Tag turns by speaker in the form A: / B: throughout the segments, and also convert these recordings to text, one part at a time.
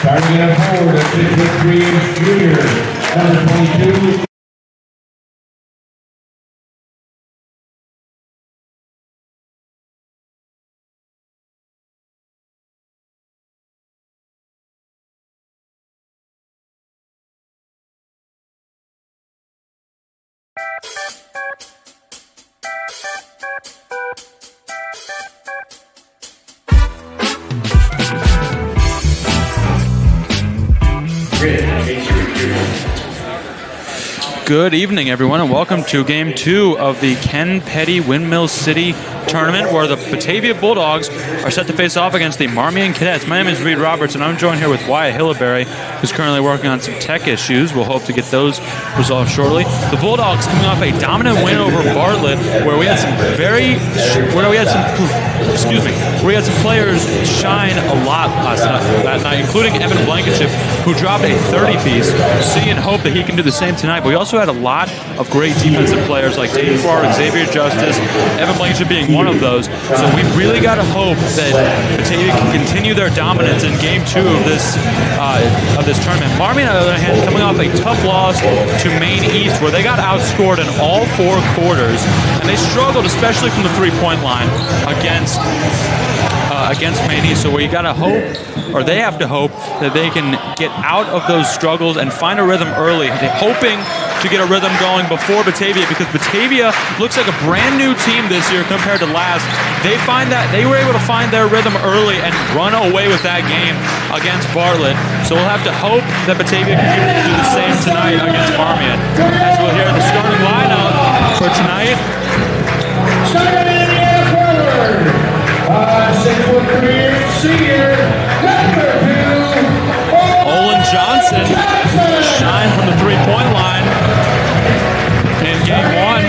A: Starting at forward, a 6'3" junior, number 22.
B: Good evening, everyone, and welcome to Game 2 of the Ken Petty Windmill City Tournament, where the Batavia Bulldogs are set to face off against the Marmion Cadets. My name is Reed Roberts, and I'm joined here with Wyatt Hilleberry, who's currently working on some tech issues. We'll hope to get those resolved shortly. The Bulldogs coming off a dominant win over Bartlett, where we had some players shine a lot that night, including Evan Blankenship, who dropped a 30-piece. See and hope that he can do the same tonight. But we also had a lot of great defensive players like Dayton Farrar, Xavier Justice, Evan Blankenship being one of those. So we really got to hope that Batavia can continue their dominance in Game 2 of this tournament. Marmion, on the other hand, coming off a tough loss to Maine East, where they got outscored in all 4 quarters, and they struggled, especially from the three-point line against Maine East. So we got to hope, or they have to hope, that they can get out of those struggles and find a rhythm early. They're hoping to get a rhythm going before Batavia, because Batavia looks like a brand new team this year compared to last. They were able to find their rhythm early and run away with that game against Bartlett. So we'll have to hope that Batavia can do the same tonight against Marmion. As we'll hear the starting lineup for tonight. Olin Johnson shine from the three-point line in Game 1.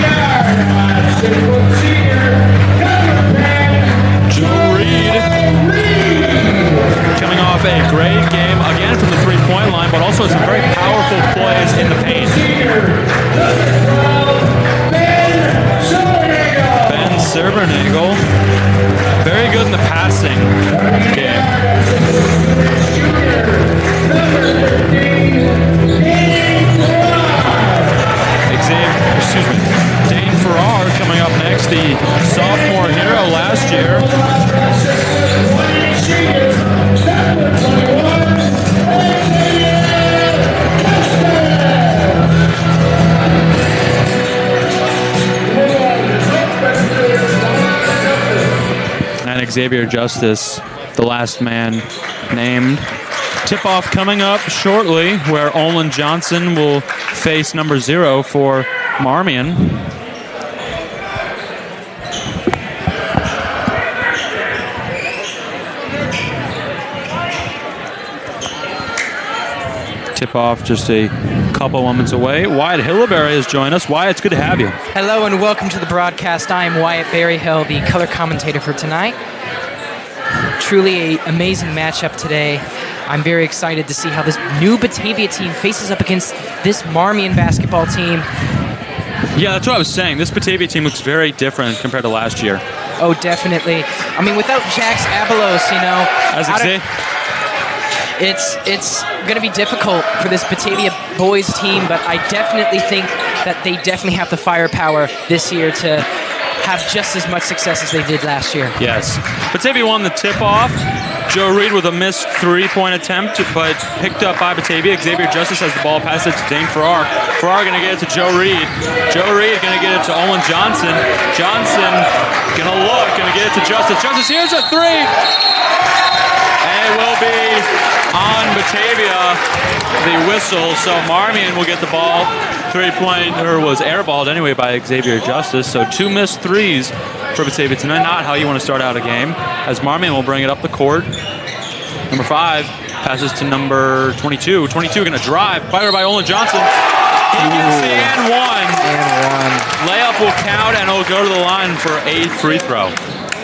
B: Joe Reed coming off a great game again from the three-point line, but also some very powerful plays in the paint. Ben Silvernagle, very good in the passing game. Dane Farrar coming up next, the sophomore hero last year. And Xavier Justice, the last man named. Tip-off coming up shortly, where Olin Johnson will face number 0 for Marmion. Tip-off just a couple moments away. Wyatt Hilleberry has joined us. Wyatt, it's good to have you.
C: Hello and welcome to the broadcast. I am Wyatt Berryhill, the color commentator for tonight. Truly an amazing matchup today. I'm very excited to see how this new Batavia team faces up against this Marmion basketball team.
B: Yeah, that's what I was saying. This Batavia team looks very different compared to last year.
C: Oh, definitely. I mean, without Jax Abelos, it's going to be difficult for this Batavia boys team, but I definitely think that they definitely have the firepower this year to have just as much success as they did last year.
B: Yes. Batavia won the tip-off. Joe Reed with a missed three-point attempt, but picked up by Batavia. Xavier Justice has the ball, passed it to Dane Farrar. Farrar going to get it to Joe Reed. Joe Reed going to get it to Olin Johnson. Johnson going to look, going to get it to Justice. Justice, here's a three! And it will be on Batavia, the whistle. So Marmion will get the ball. Three-pointer was airballed anyway by Xavier Justice. So 2 missed threes for Batavia tonight. Not how you want to start out a game, as Marmion will bring it up the court. Number 5 passes to number 22. 22 going to drive. Fire by Olin Johnson. He gets the and one. Layup will count, and it'll go to the line for a free throw.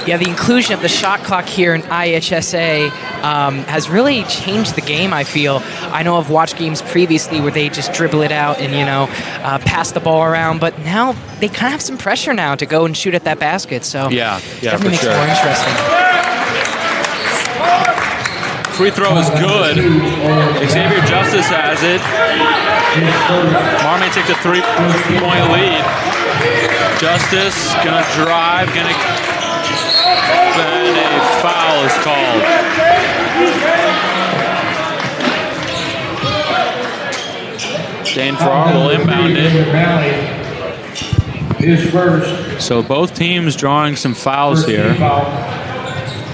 C: Yeah, the inclusion of the shot clock here in IHSA has really changed the game, I feel. I know I've watched games previously where they just dribble it out and, pass the ball around, but now they kind of have some pressure now to go and shoot at that basket, so
B: yeah,
C: definitely makes it more interesting.
B: Free throw is good. Xavier Justice has it. Marmion takes a 3-point lead. Justice gonna drive, and a foul is called. Dane Farrar will inbound it.
A: His first.
B: So both teams drawing some fouls here.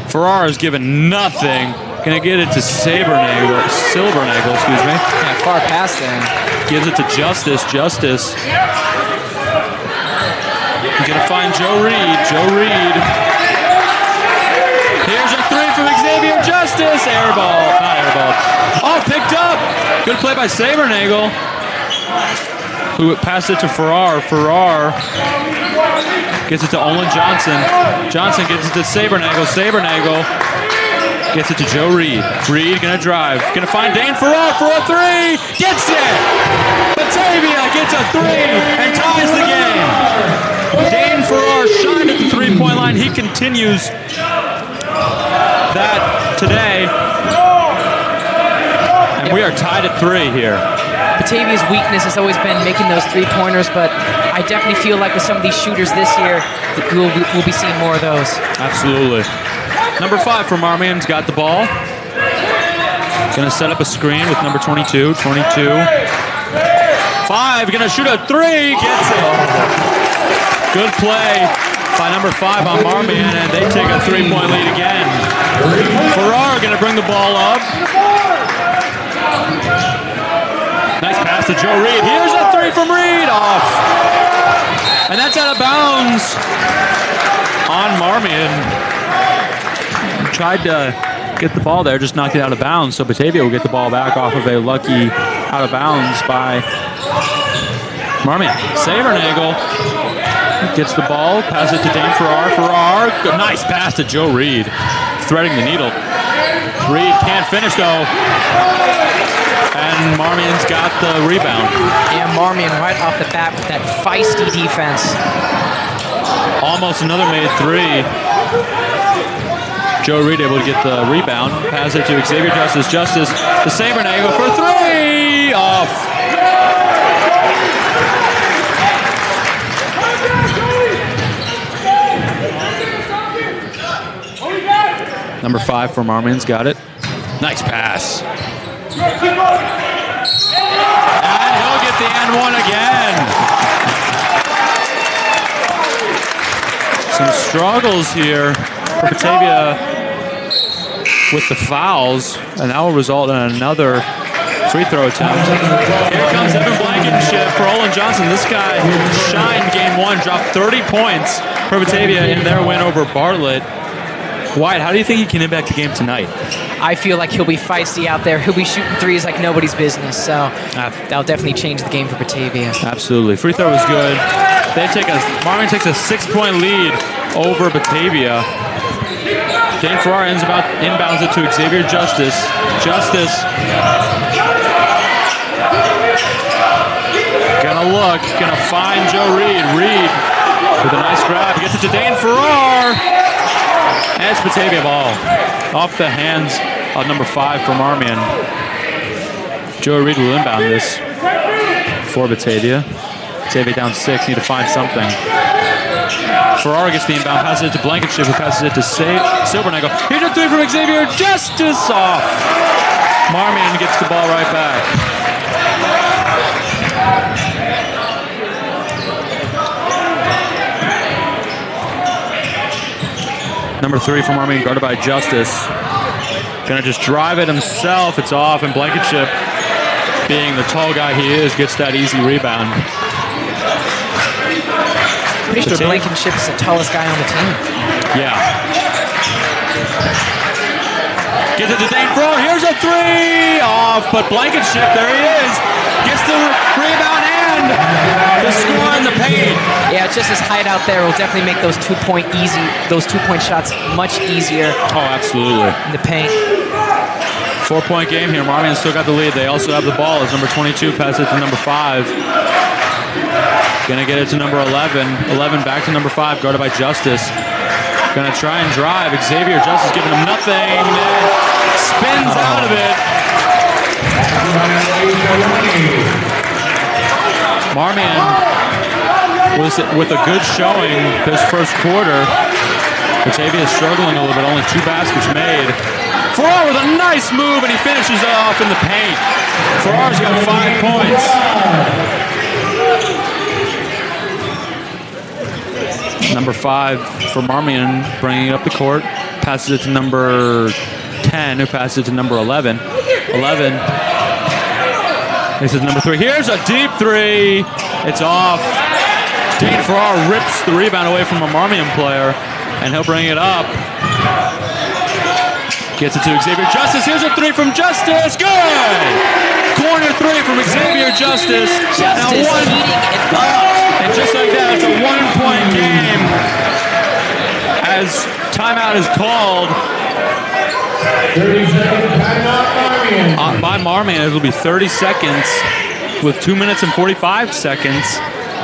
B: Farrar is given nothing. Gonna get it to Silvernagel, excuse me.
C: Yeah, far past there.
B: Gives it to Justice. Justice. He's gonna find Joe Reed. Joe Reed. Here's a three from Xavier Justice. Air ball. Not air ball. Oh, picked up. Good play by Silvernagel, who passed it to Farrar. Farrar gets it to Olin Johnson. Johnson gives it to Silvernagel. Silvernagel gets it to Joe Reed. Reed gonna drive. Gonna find Dane Farrar for a three. Gets it! Batavia gets a three and ties the game. Dane Farrar shined at the three-point line. He continues that today. And we are tied at 3 here.
C: Batavia's weakness has always been making those three-pointers, but I definitely feel like with some of these shooters this year, we'll be seeing more of those.
B: Absolutely. Number 5 for Marmion's got the ball. Gonna set up a screen with number 22. 5, gonna shoot a three, gets it. Good play by number 5 on Marmion, and they take a 3-point lead again. Farrar gonna bring the ball up. Nice pass to Joe Reed. Here's a three from Reed, off. And that's out of bounds on Marmion. Tried to get the ball there, just knocked it out of bounds. So Batavia will get the ball back off of a lucky out of bounds by Marmion. Silvernagel gets the ball, passes it to Dane Farrar. Farrar, nice pass to Joe Reed, threading the needle. Reed can't finish though. And Marmion's got the rebound.
C: Yeah, Marmion right off the bat with that feisty defense.
B: Almost another made three. Joe Reed able to get the rebound. Pass it to Xavier Justice. Justice to Silvernagel for three. Off. Number 5 for Marmion's got it. Nice pass. And he'll get the and one again. Some struggles here for Batavia with the fouls, and that will result in another free throw attempt. Here comes Evan Blankenship for Olin Johnson. This guy shined game 1, dropped 30 points for Batavia in their win over Bartlett. Wyatt, how do you think he can impact the game tonight?
C: I feel like he'll be feisty out there. He'll be shooting threes like nobody's business. So that'll definitely change the game for Batavia.
B: Absolutely. Free throw is good. Marmion takes a 6-point lead over Batavia. Dane Farrar inbounds it to Xavier Justice. Justice gonna look, gonna find Joe Reed. Reed with a nice grab. He gets it to Dane Farrar. And it's Batavia ball. Off the hands of number 5 for Marmion. Joe Reed will inbound this for Batavia. Batavia down 6, need to find something. Farrar gets the inbound, passes it to Blankenship, who passes it to Silvernagel. Here's a three from Xavier Justice, off. Marmion gets the ball right back. Number 3 for Marmion, guarded by Justice. Gonna just drive it himself. It's off, and Blankenship, being the tall guy he is, gets that easy rebound.
C: Pretty sure Blankenship is the tallest guy on the team.
B: Yeah. Gets it to Dane Farrar. Here's a three, off, but Blankenship, there he is, gets the rebound and the score in the paint.
C: Yeah, just his height out there will definitely make those two-point shots much easier.
B: Oh, absolutely.
C: In the paint.
B: 4-point game here. Marmion still got the lead. They also have the ball as number 22 passes it to number 5. Gonna get it to number 11. 11 back to number 5, guarded by Justice. Gonna try and drive. Xavier Justice giving him nothing. Spins out of it. Marmion with a good showing this first quarter. Batavia is struggling a little bit, only 2 baskets made. Farrar with a nice move, and he finishes it off in the paint. Farrar's got 5 points. Number 5 for Marmion, bringing it up the court. Passes it to number 10, who passes it to number 11. 11. This is number 3. Here's a deep 3. It's off. Dane Farrar rips the rebound away from a Marmion player, and he'll bring it up. Gets it to Xavier Justice. Here's a 3 from Justice. Good! Corner 3 from Xavier Justice. Now
C: heating it up.
B: And just like that, it's a 1-point game. As timeout is called.
A: 30-second timeout, Marmion.
B: By Marmion, it will be 30 seconds with 2 minutes and 45 seconds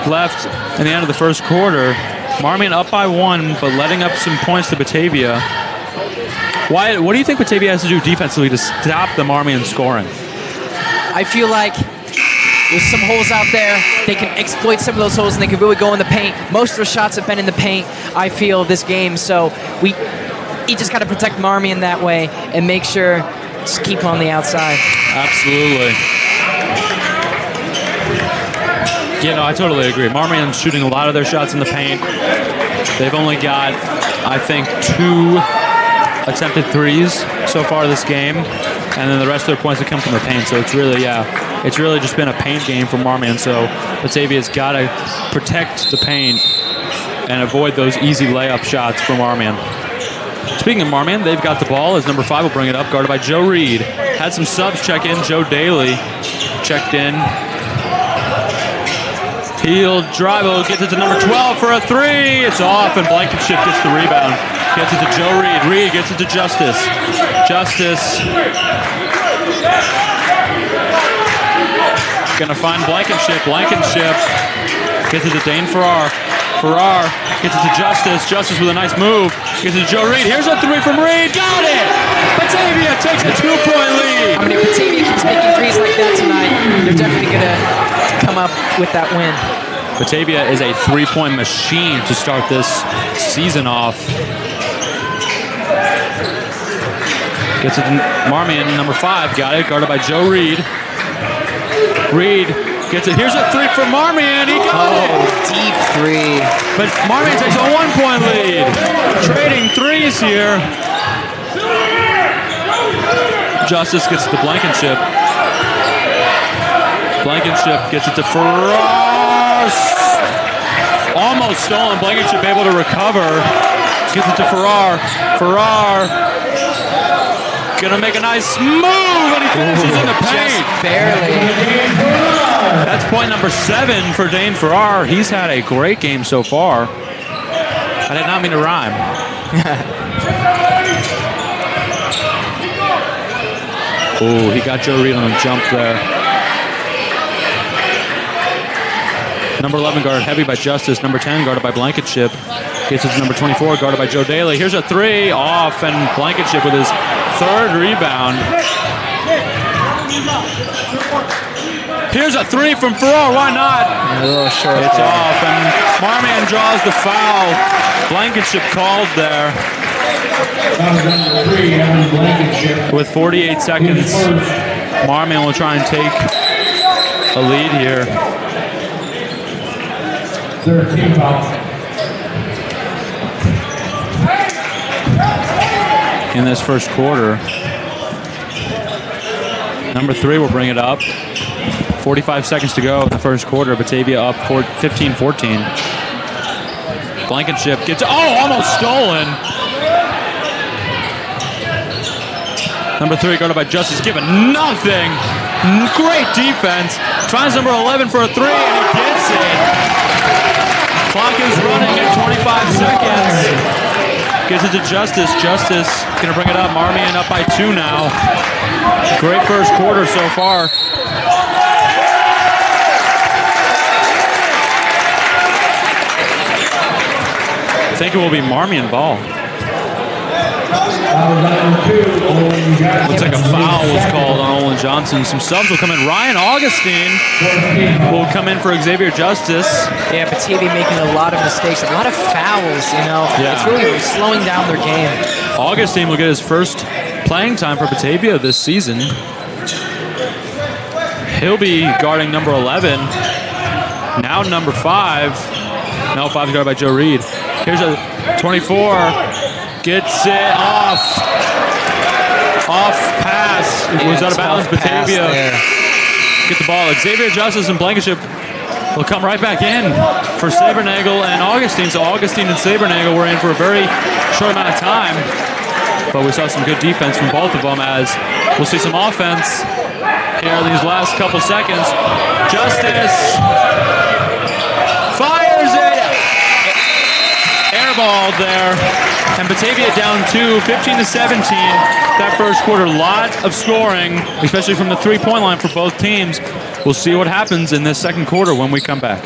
B: left in the end of the first quarter. Marmion up by 1, but letting up some points to Batavia. What do you think Batavia has to do defensively to stop the Marmion scoring?
C: I feel like there's some holes out there. They can exploit some of those holes, and they can really go in the paint. Most of their shots have been in the paint, I feel, this game. So you just got to protect Marmion that way and make sure to keep on the outside.
B: Absolutely. Yeah, no, I totally agree. Marmion's shooting a lot of their shots in the paint. They've only got, I think, 2 attempted threes so far this game, and then the rest of their points have come from the paint. So it's really just been a paint game for Marmion. So Batavia's got to protect the paint and avoid those easy layup shots for Marmion. Speaking of Marmion, they've got the ball as number 5 will bring it up, guarded by Joe Reed. Had some subs check in. Joe Daly checked in. He'll drive, gets it to number 12 for a 3. It's off, and Blankenship gets the rebound. Gets it to Joe Reed. Reed gets it to Justice. Justice. Gonna find Blankenship. Blankenship gets it to Dane Farrar. Farrar gets it to Justice. Justice with a nice move. Gets it to Joe Reed. Here's a 3 from Reed. Got it! Batavia takes a 2-point lead.
C: I mean, if Batavia keeps making threes like that tonight, they're definitely going to come up with that win.
B: Batavia is a 3-point machine to start this season off. Gets it to Marmion, number 5. Got it, guarded by Joe Reed. Reed gets it. Here's a 3 from Marmion. He got it.
C: Deep 3.
B: But Marmion takes a 1-point lead. Trading threes here. Justice gets it to Blankenship. Blankenship gets it to Farrar. Almost stolen. Blankenship able to recover. Gets it to Farrar. Farrar gonna make a nice move, and he finishes in the paint.
C: Just barely.
B: That's point number 7 for Dane Farrar. He's had a great game so far. I did not mean to rhyme. Oh, he got Joe Reed on the jump there. Number 11 guarded heavy by Justice. Number 10 guarded by Blankenship. Gets it to number 24 guarded by Joe Daly. Here's a 3 off, and Blankenship with his 3rd rebound. Here's a 3 from Farrar. Why not?
C: A little short.
B: It's off, and Marmion draws the foul. Blankenship called there. With 48 seconds, Marmion will try and take a lead here.
A: 13 fouls.
B: In this first quarter. Number 3 will bring it up. 45 seconds to go in the first quarter. Batavia up 15-14. Blankenship gets, almost stolen. Number 3 guarded by Justice, given nothing. Great defense. Finds number 11 for a 3, and he gets it. Clock is running at 25 seconds. Gets it to Justice. Justice gonna bring it up. Marmion up by 2 now. Great first quarter so far. I think it will be Marmion ball. Looks like a foul was called on Olin Johnson. Some subs will come in. Ryan Augustine will come in for Xavier Justice.
C: Yeah, Batavia making a lot of mistakes, a lot of fouls, you know.
B: Yeah.
C: It's really slowing down their game.
B: Augustine will get his first playing time for Batavia this season. He'll be guarding number 11. Now number 5. Now 5 is guarded by Joe Reed. Here's a 24. Gets it off. Off pass. It was out of bounds. Batavia get the ball. Xavier Justice and Blankenship will come right back in for Sabernagel and Augustine. So Augustine and Sabernagel were in for a very short amount of time. But we saw some good defense from both of them, as we'll see some offense here in these last couple seconds. Justice fires it. Airballed there. And Batavia down 2, 15-17. That first quarter, lot of scoring, especially from the three-point line for both teams. We'll see what happens in this second quarter when we come back.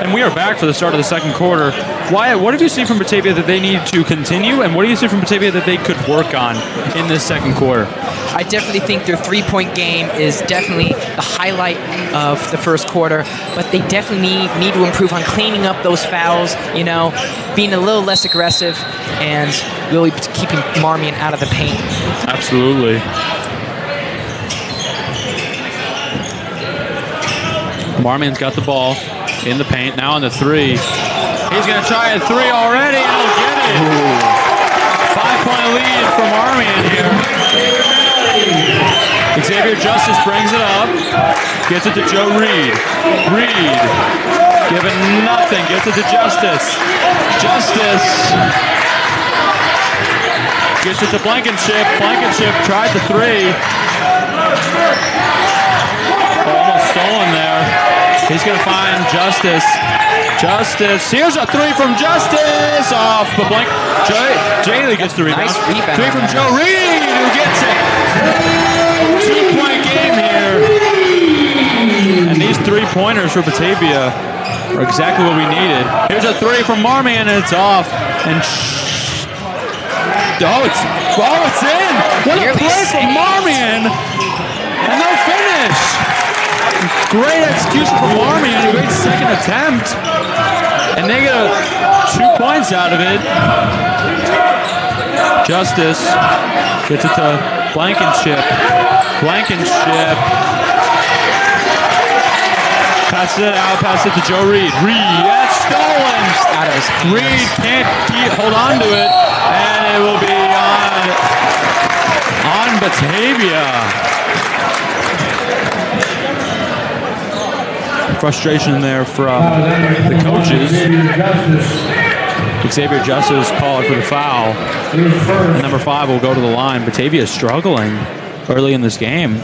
B: And we are back for the start of the second quarter. Wyatt, what have you seen from Batavia that they need to continue, and what do you see from Batavia that they could work on in this second quarter?
C: I definitely think their three-point game is definitely the highlight of the first quarter, but they definitely need to improve on cleaning up those fouls, you know, being a little less aggressive, and really keeping Marmion out of the paint.
B: Absolutely. Marmion's got the ball in the paint, now on the 3. He's going to try a 3 already, and he'll get it. 5-point lead for Marmion here. Xavier Justice brings it up, gets it to Joe Reed. Reed, giving nothing, gets it to Justice. Justice gets it to Blankenship. Blankenship tried the 3. Almost stolen there. He's going to find Justice. Justice. Here's a 3 from Justice. Off, but Jaley gets the rebound.
C: Nice rebound.
B: 3 from Joe Reed, who gets it. 2-point game here. And these 3-pointers for Batavia are exactly what we needed. Here's a 3 from Marmion, and it's off. And it's in. What a play from Marmion. And no finish. Great execution from Marmion, a great second attempt. And they get 2 points out of it. Justice gets it to Blankenship. Blankenship passes it out, passes it to Joe Reed. Reed, that's stolen.
C: Out of his hands.
B: Reed can't hold on to it, and it will be on Batavia. Frustration there from the coaches. Xavier Justice called for the foul. Number 5 will go to the line. Batavia is struggling early in this game.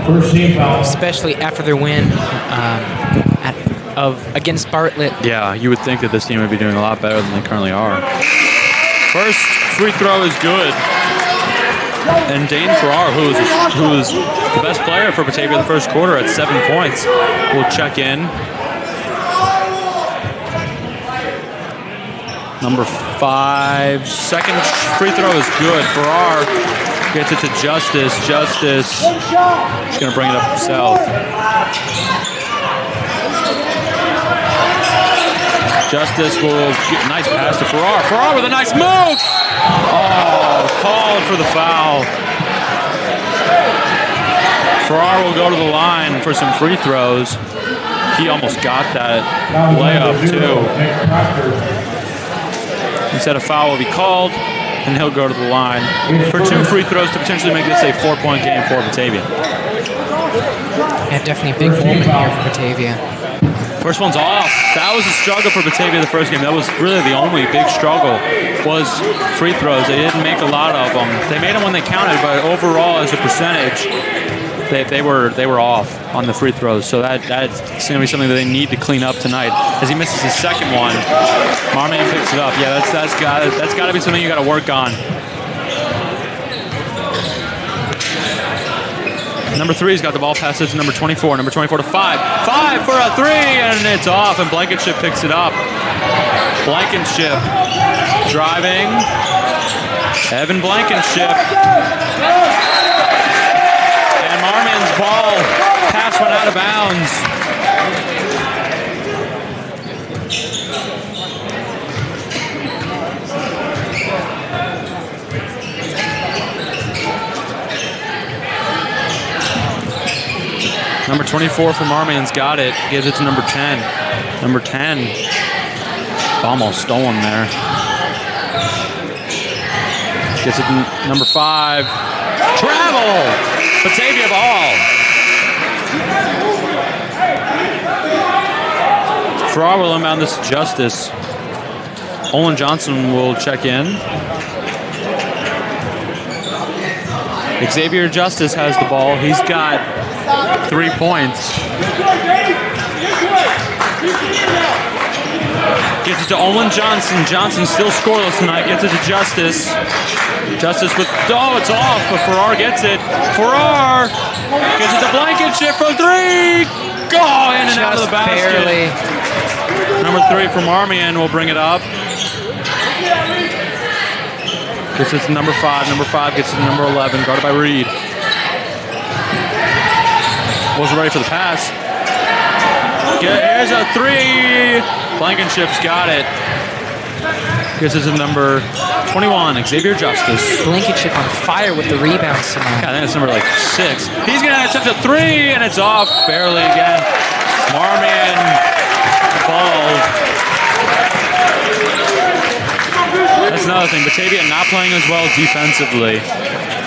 A: First team foul.
C: Especially after their win against Bartlett.
B: Yeah, you would think that this team would be doing a lot better than they currently are. First free throw is good. And Dane Farrar, who is the best player for Batavia the first quarter at 7 points, will check in. Number 5, second free throw is good. Farrar gets it to Justice. Justice is going to bring it up himself. Justice will get a nice pass to Farrar. Farrar with a nice move. Oh, called for the foul. Farrar will go to the line for some free throws. He almost got that layup too. Instead, a foul will be called, and he'll go to the line for 2 free throws to potentially make this a 4-point game for Batavia.
C: Yeah, definitely a big moment here for Batavia.
B: First one's off. That was a struggle for Batavia the first game. That was really the only big struggle was free throws. They didn't make a lot of them. They made them when they counted, but overall, as a percentage, they were off on the free throws. So that's going to be something that they need to clean up tonight. As he misses his second one, Marmion picks it up. Yeah, that's got to be something you got to work on. Number 3's got the ball, passes to number 24. Number 24 to 5. 5 for a 3, and it's off, and Blankenship picks it up. Blankenship driving. Evan Blankenship. And Marmion's ball pass went out of bounds. Number 24 for Marmion's got it. Gives it to number 10. Number 10. Almost stolen there. Gets it to number 5. Travel! Batavia ball. Farrar will inbound this to Justice. Olin Johnson will check in. Xavier Justice has the ball. He's got 3 points. Gets it to Olin Johnson. Johnson still scoreless tonight. Gets it to Justice. Justice with, it's off, but Farrar gets it. Farrar gets it to Blankenship for 3. Go in and out of the basket.
C: Barely.
B: Number 3 for Marmion will bring it up. Gets it to number 5. Number 5 gets it to number 11, guarded by Reed. Wasn't ready for the pass. Here's a 3. Blankenship's got it. Gets it to number 21, Xavier Justice.
C: Blankenship on fire with the rebounds tonight.
B: I think it's number 6. He's going to attempt a 3, and it's off barely again. Marmion ball. That's another thing. Batavia not playing as well defensively.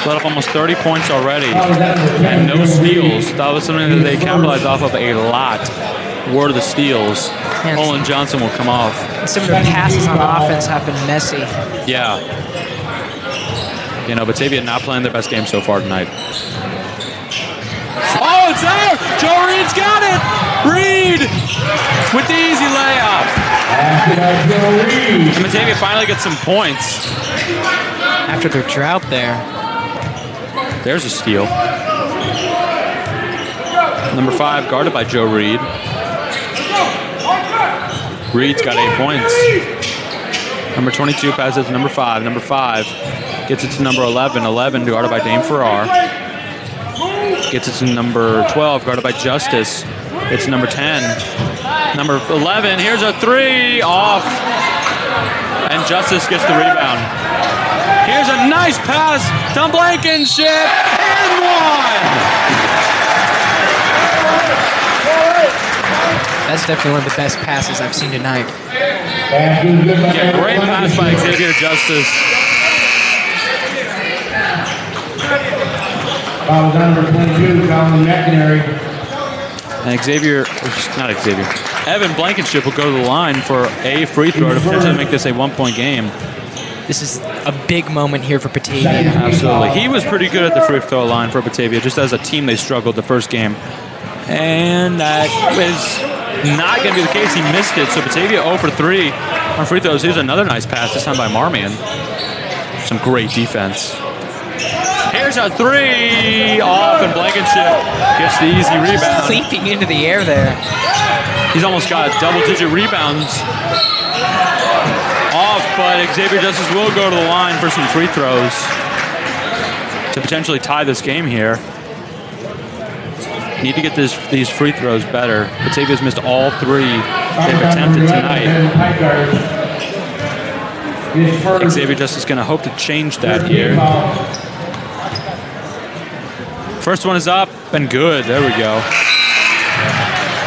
B: Let up almost 30 points already. And no steals. That was something that they capitalized off of a lot. Were the steals. Olin Johnson will come off.
C: Some of their passes on offense have been messy.
B: Yeah. Batavia not playing their best game so far tonight. Oh, it's there! Joe Reed's got it! Reed with the easy layup. And Batavia finally gets some points.
C: After their drought there.
B: There's a steal. Number 5 guarded by Joe Reed. Reed's got 8 points. Number 22 passes to number 5. Number 5 gets it to number 11. 11 guarded by Dame Farrar. Gets it to number 12 guarded by Justice. It's number 10. Number 11, here's a 3 off. And Justice gets the rebound. Here's a nice pass to Blankenship and 1.
C: That's definitely one of the best passes I've seen tonight.
B: Yeah, great pass by Xavier Justice.
A: Foul number 22, Colin McInerney.
B: And Evan Blankenship will go to the line for a free throw to potentially make this a 1-point game.
C: This is a big moment here for Batavia.
B: Absolutely. He was pretty good at the free throw line for Batavia. Just as a team, they struggled the first game. And that is not going to be the case. He missed it. So Batavia 0 for 3 on free throws. Here's another nice pass, this time by Marmion. Some great defense. Here's a 3 off, and Blankenship gets the easy rebound.
C: Leaping into the air there.
B: He's almost got double-digit rebounds off, but Xavier Justice will go to the line for some free throws to potentially tie this game here. Need to get these free throws better. Batavia's missed all 3 they've attempted tonight. Xavier Justice is going to hope to change that here. First one is up. been good. There we go.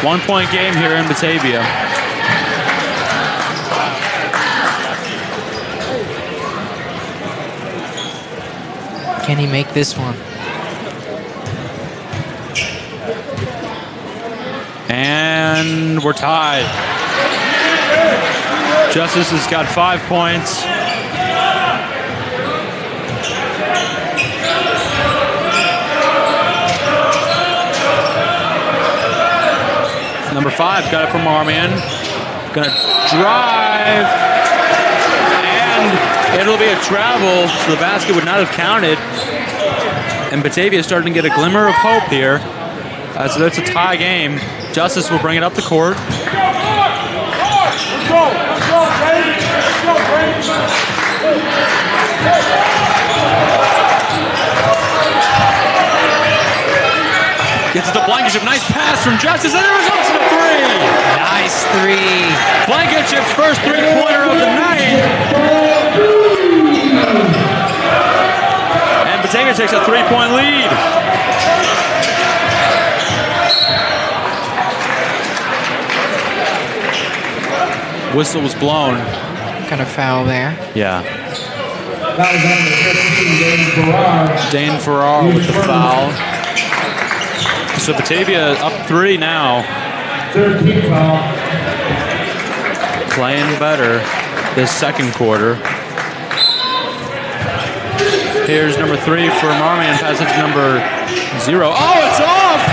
B: 1 point game here in Batavia.
C: Can he make this one?
B: And we're tied. Justice has got 5 points. Number 5 got it from Marmion. Gonna drive. And it'll be a travel, so the basket would not have counted. And Batavia is starting to get a glimmer of hope here. So that's a tie game. Justice will bring it up the court.
D: Let's go, Brady. Let's go, Brady.
B: Gets it to Blankenship. Nice pass from Justice. And there was also a 3.
C: Nice 3.
B: Blankenship's first 3-pointer of the night. And Batavia takes a 3-point lead. Whistle was blown.
C: Kind of foul there.
B: Yeah.
A: That was number 15,
B: Dane Farrar with the foul. So Batavia up 3 now.
A: 13 foul.
B: Playing better this second quarter. Here's number 3 for Marmion. Pass it to number 0. Oh, it's off!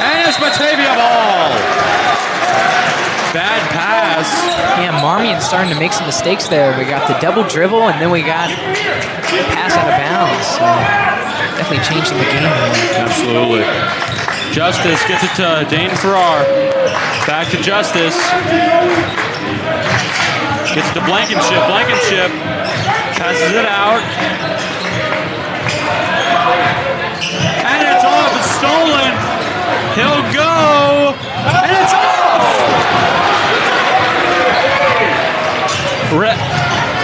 B: And it's Batavia ball. Bad pass.
C: Yeah, Marmion's starting to make some mistakes there. We got the double dribble, and then we got pass out of bounds. So definitely changing the game here.
B: Absolutely. Justice gets it to Dane Farrar. Back to Justice. Gets it to Blankenship. Blankenship passes it out. And it's off. It's stolen. He'll go. And it's off.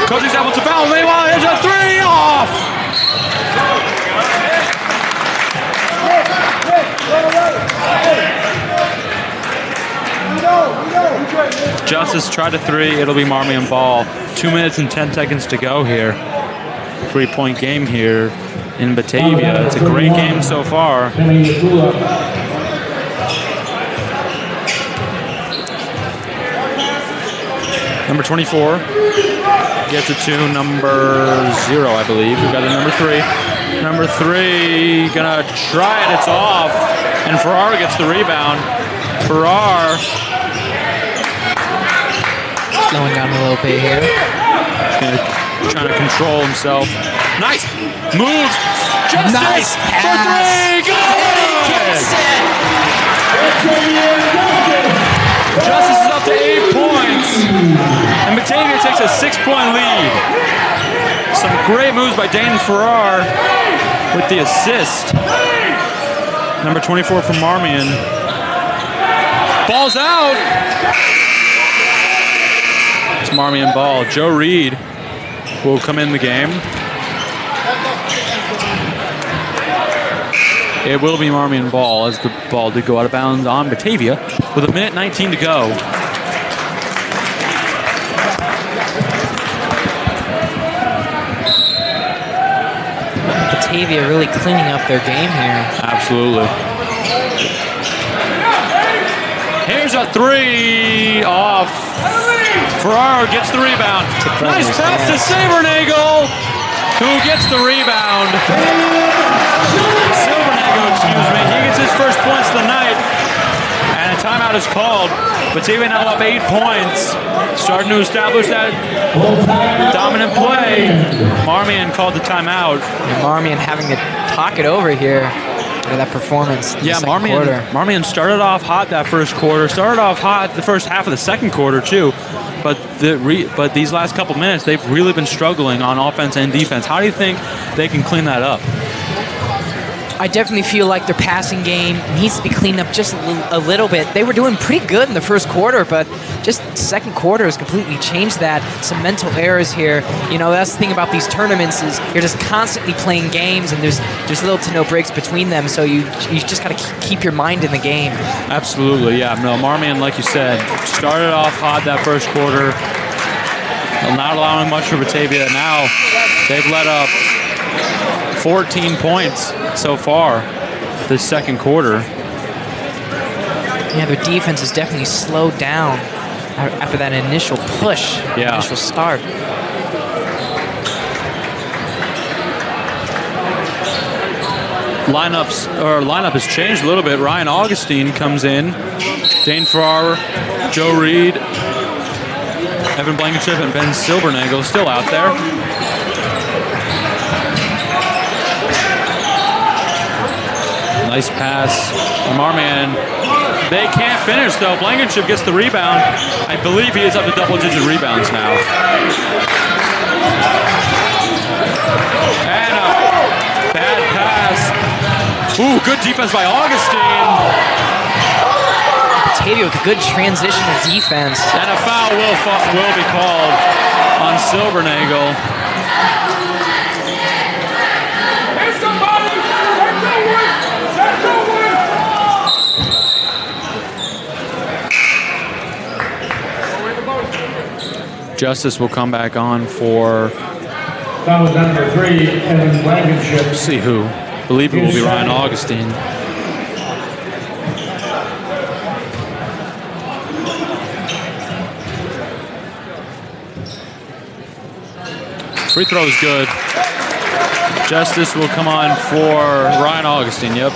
B: Coaching staff wants a foul. Meanwhile, here's a 3 off. Justice tried a 3. It'll be Marmion ball. 2 minutes and 10 seconds to go here. 3-point game here in Batavia. It's a great game so far. Number 24 gets it to number 0, I believe. We've got a number 3. Number 3 gonna try it. It's off, and Farrar gets the rebound. Farrar
C: Slowing down a little bit here.
B: trying to control himself. Nice move. Justice
C: Nice pass.
B: for 3. Good. Justice is up to 8 points, and Batavia takes a 6-point lead. Some great moves by Dane Farrar with the assist. Number 24 from Marmion. Ball's out. It's Marmion ball. Joe Reed will come in the game. It will be Marmion ball, as the ball did go out of bounds on Batavia with 1:19 to go.
C: Batavia really cleaning up their game here.
B: Absolutely. Here's a 3 off. Farrar gets the rebound. Nice pass to Sabernagel, who gets the rebound. Silvernagel, excuse me. He gets his first points of the night. And a timeout is called. Batavia now up 8 points. Starting to establish that dominant play. Marmion called the timeout.
C: And Marmion having to talk it over here. Look at that performance in the second quarter.
B: Marmion started off hot that first quarter. Started off hot the first half of the second quarter too. But these last couple minutes, they've really been struggling on offense and defense. How do you think they can clean that up?
C: I definitely feel like their passing game needs to be cleaned up just a little bit. They were doing pretty good in the first quarter, but just second quarter has completely changed that. Some mental errors here. You know, that's the thing about these tournaments is you're just constantly playing games, and there's little to no breaks between them. So you just got to keep your mind in the game.
B: Absolutely, yeah. No, Marmion, like you said, started off hot that first quarter, not allowing much for Batavia. Now they've let up 14 points so far this second quarter.
C: Yeah, their defense has definitely slowed down after that initial push, initial start.
B: Lineup has changed a little bit. Ryan Augustine comes in. Dane Farrar, Joe Reed, Evan Blankenship, and Ben Silbernagel still out there. Nice pass. Marmion. They can't finish, though. Blankenship gets the rebound. I believe he is up to double-digit rebounds now. And a bad pass. Ooh, good defense by Augustine.
C: Batavia with a good transitional defense.
B: And a foul will be called on Silbernagel. Justice will come back on for.
A: That was number 3, Evan Blankenship.
B: Let's see who. I believe it will be Ryan Augustine. Free throw is good. Justice will come on for Ryan Augustine. Yep.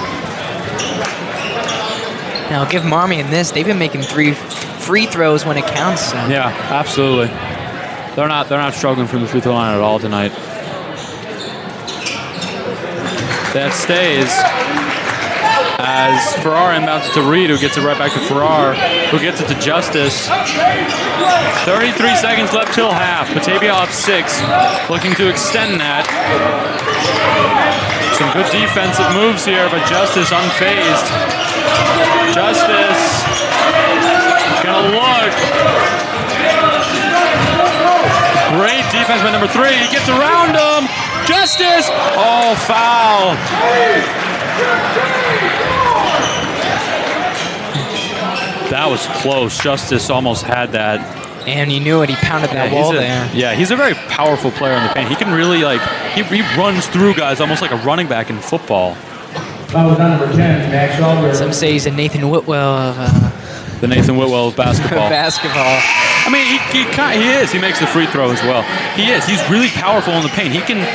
C: Now give Marmion this. They've been making 3 free throws when it counts. So.
B: Yeah, absolutely. They're not struggling from the free throw line at all tonight. That stays as Farrar inbounds it to Reed, who gets it right back to Farrar, who gets it to Justice. 33 seconds left till half. Batavia up 6, looking to extend that. Some good defensive moves here, but Justice unfazed. Justice gonna look. Great defense by number 3. He gets around him. Justice. Oh, foul. That was close. Justice almost had that.
C: And you knew it. He pounded that wall there.
B: Yeah, he's a very powerful player in the paint. He can really, he runs through guys almost like a running back in football.
A: That was number 10, Max Albert.
C: Some say he's a Nathan Whitwell of
B: the Nathan Whitwell of basketball.
C: basketball.
B: I mean, he is. He makes the free throw as well. He is. He's really powerful in the paint. He can.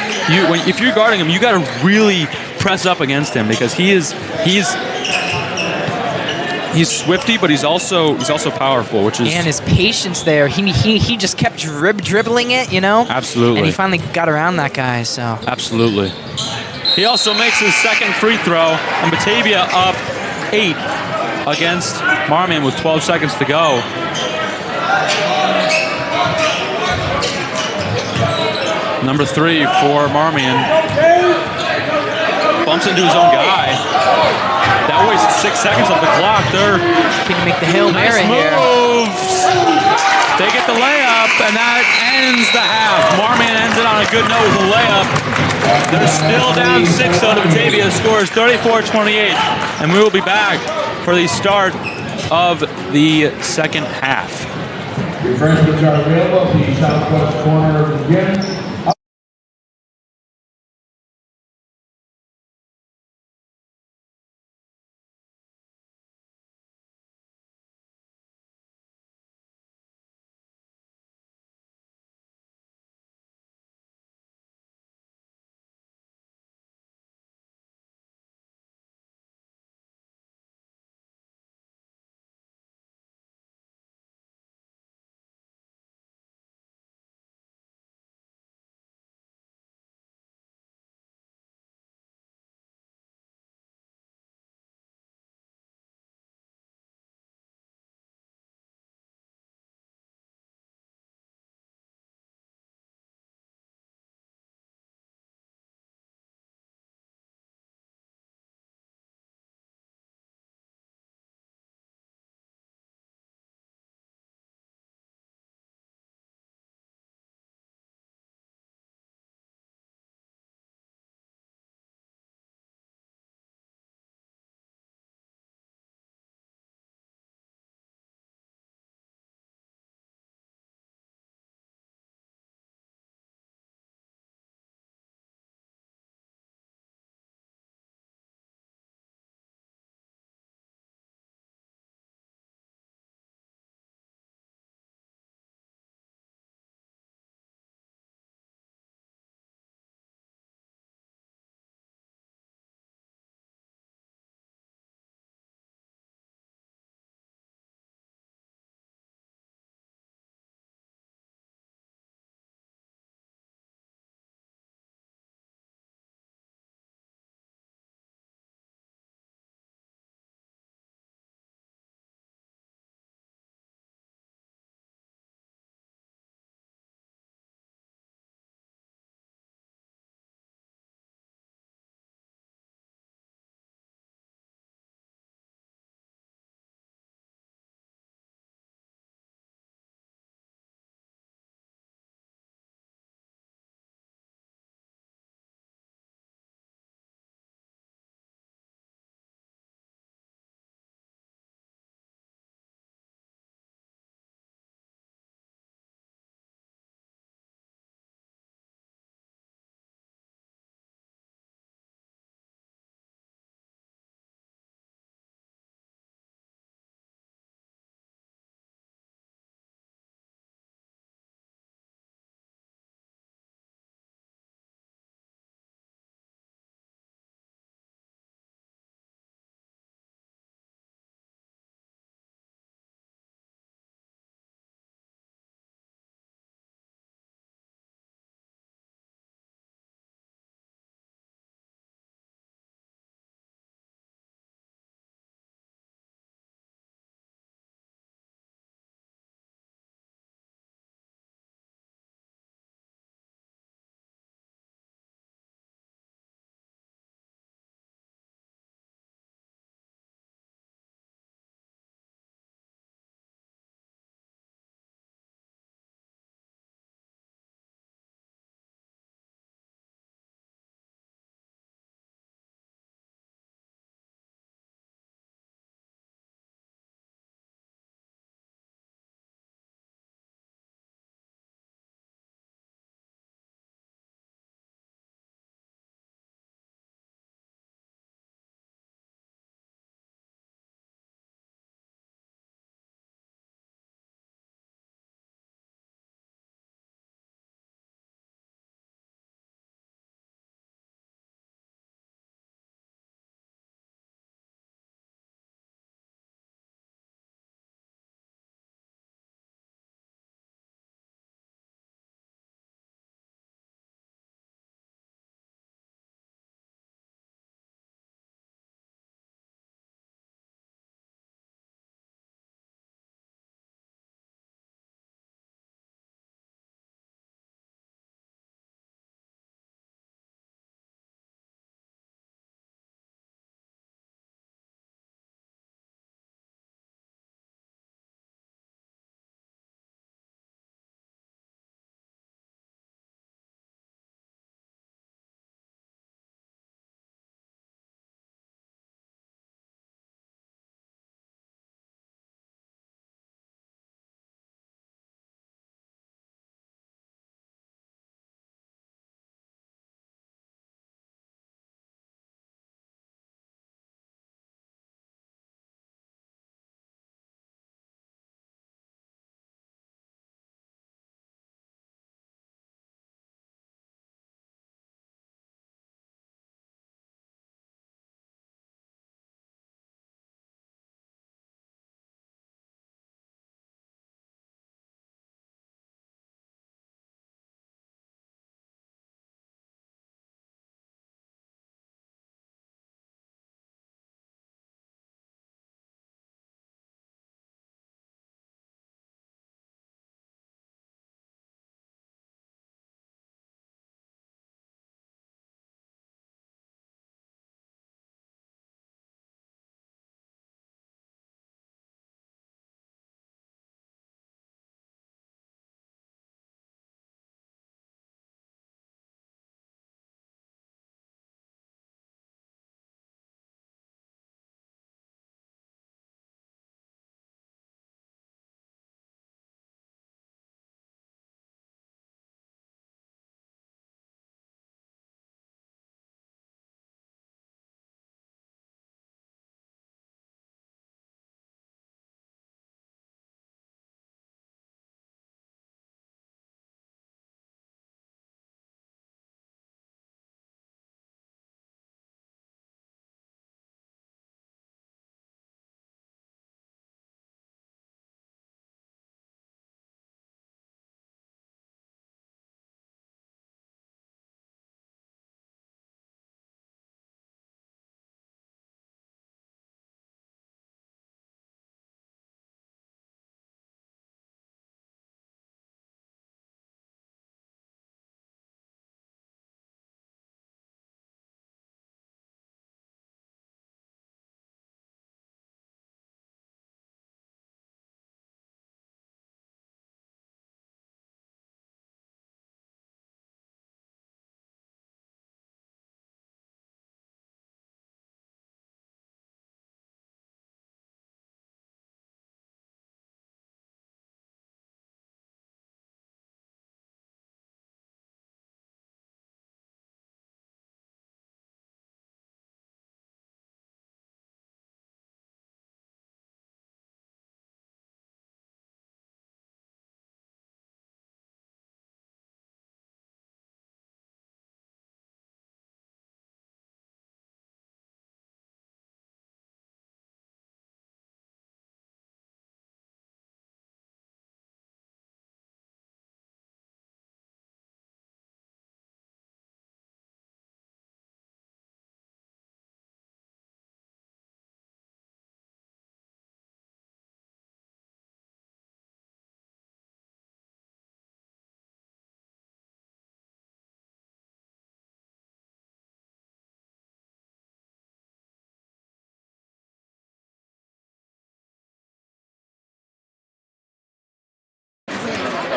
B: If you're guarding him, you got to really press up against him because he's swifty, but he's also powerful, which is.
C: And his patience there. He just kept dribbling it, you know.
B: Absolutely.
C: And he finally got around that guy. So.
B: Absolutely. He also makes his second free throw, and Batavia up 8 against Marmion with 12 seconds to go. Number 3 for Marmion. Bumps into his own guy. That wastes 6 seconds off the clock. They're
C: can make the Hail Mary
B: nice moves. They get the layup, and that ends the half. Marmion ends it on a good note with a layup. They're still down 6, so the Batavia scores 34-28. And we will be back for the start of the second half.
A: Refreshments are available at the southwest corner of the gym.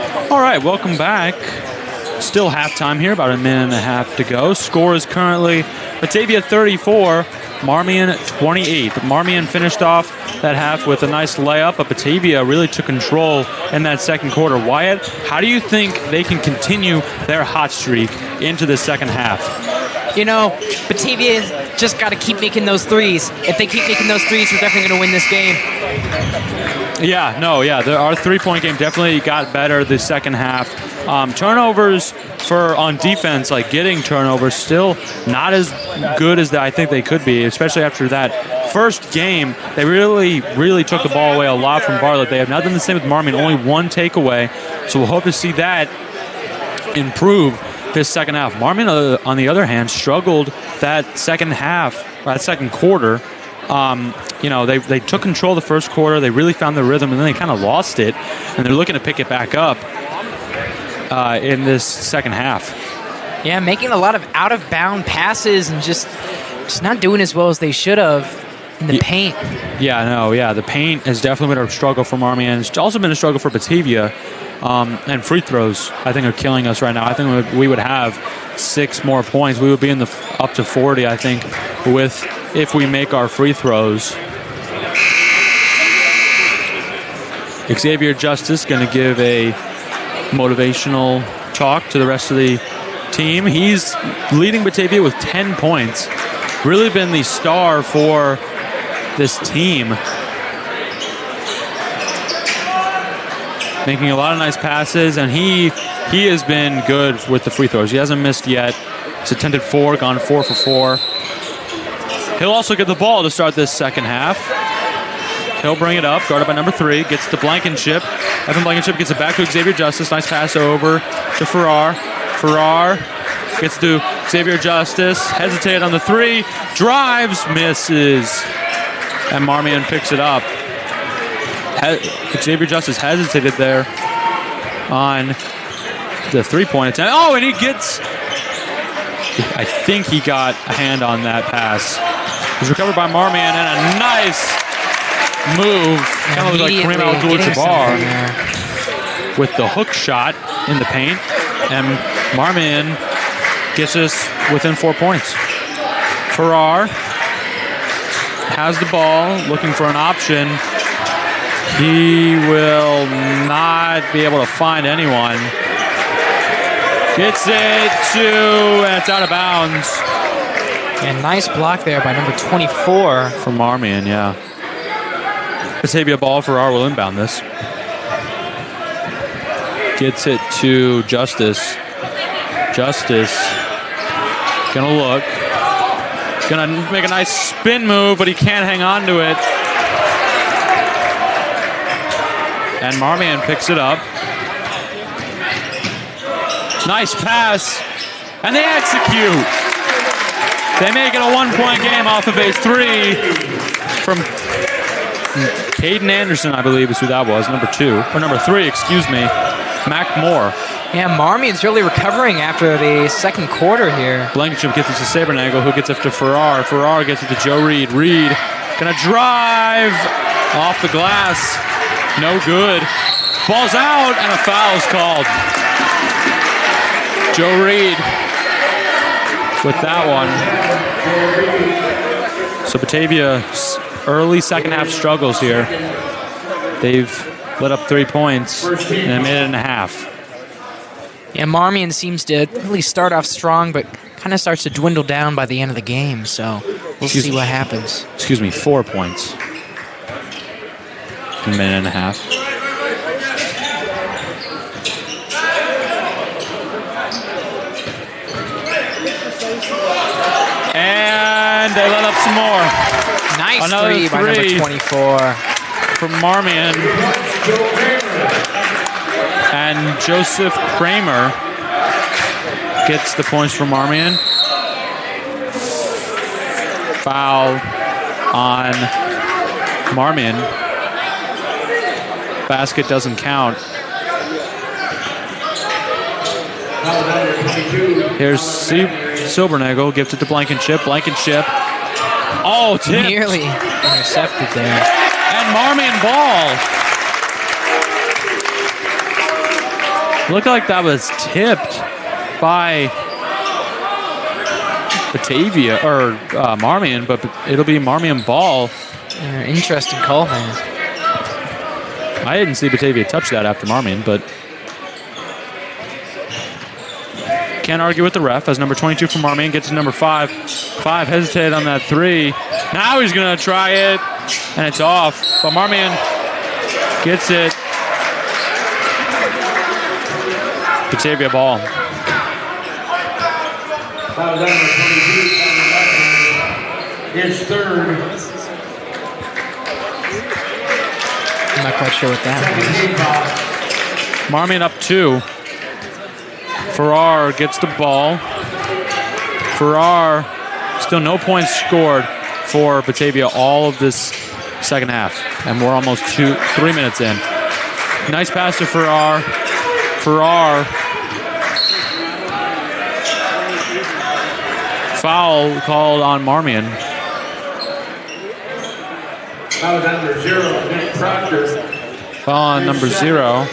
B: All right, welcome back. Still halftime here, about a minute and a half to go. Score is currently Batavia 34, Marmion 28. Marmion finished off that half with a nice layup, but Batavia really took control in that second quarter. Wyatt, how do you think they can continue their hot streak into the second half?
C: You know, Batavia just got to keep making those threes. If they keep making those threes, we're definitely going to win this game.
B: Our three-point game definitely got better the second half. Turnovers on defense, like getting turnovers, still not as good as I think they could be, especially after that first game. They really took the ball away a lot from Bartlett. They have not done the same with Marmion, only one takeaway, so we'll hope to see that improve this second half. Marmion, on the other hand, struggled that second quarter. They took control of the first quarter. They really found their rhythm, and then they kind of lost it, and they're looking to pick it back up in this second half.
C: Yeah, making a lot of out-of-bound passes and just not doing as well as they should have in the paint.
B: The paint has definitely been a struggle for Marmion. It's also been a struggle for Batavia. And free throws, I think, are killing us right now. I think we would have 6 more points. We would be in up to 40, I think, if we make our free throws. Xavier Justice going to give a motivational talk to the rest of the team. He's leading Batavia with 10 points. Really been the star for this team. Making a lot of nice passes, and he has been good with the free throws. He hasn't missed yet. He's attempted 4, gone 4 for 4. He'll also get the ball to start this second half. He'll bring it up, guarded by number 3, gets to Blankenship. Evan Blankenship gets it back to Xavier Justice. Nice pass over to Farrar. Farrar gets to Xavier Justice, hesitated on the 3, drives, misses, and Marmion picks it up. Xavier Justice hesitated there on the 3-point attempt. Oh, and I think he got a hand on that pass. It was recovered by Marmion, and a nice move. Kind of like Kareem Abdul-Jabbar with the hook shot in the paint. And Marmion gets us within 4 points. Farrar has the ball, looking for an option. He will not be able to find anyone. Gets it and it's out of bounds.
C: And nice block there by number 24.
B: From Marmion, yeah. Batavia ball. Farrar will inbound this. Gets it to Justice. Justice gonna look. Gonna make a nice spin move, but he can't hang on to it. And Marmion picks it up. Nice pass. And they execute. They make it a 1-point game off of a 3 from Caden Anderson, I believe is who that was, number 3, excuse me, Mac Moore.
C: Yeah, Marmion's really recovering after the second quarter here.
B: Blankenship gets it to Sabernagel, who gets it to Farrar. Farrar gets it to Joe Reed. Reed gonna drive off the glass. No good. Ball's out, and a foul's called. Joe Reed with that one. So Batavia's early second half struggles here. They've let up 3 points in a minute and a half.
C: Yeah, Marmion seems to really start off strong, but kind of starts to dwindle down by the end of the game. So we'll see what happens.
B: 4 points in a minute and a half. And they let up some more.
C: Nice
B: Another
C: 3 by number 24.
B: From Marmion. And Joseph Kramer gets the points for Marmion. Foul on Marmion. Basket doesn't count. Here's Silbernagel, gives it to Blankenship. Blankenship. Oh, tipped.
C: Nearly intercepted there.
B: And Marmion ball. Looked like that was tipped by Batavia, or Marmion, but it'll be Marmion ball.
C: Yeah, interesting call, man.
B: I didn't see Batavia touch that after Marmion, but can't argue with the ref as number 22 for Marmion gets to number 5. 5 hesitated on that 3. Now he's going to try it, and it's off. But Marmion gets it. Batavia ball.
A: Foul number 22, his third.
C: I'm not quite sure what that means.
B: Marmion up 2. Farrar gets the ball. Farrar, still no points scored for Batavia all of this second half. And we're almost 3 minutes in. Nice pass to Farrar. Farrar. Foul called on Marmion.
A: Foul number 0, Nick Proctor.
B: Foul on number 0.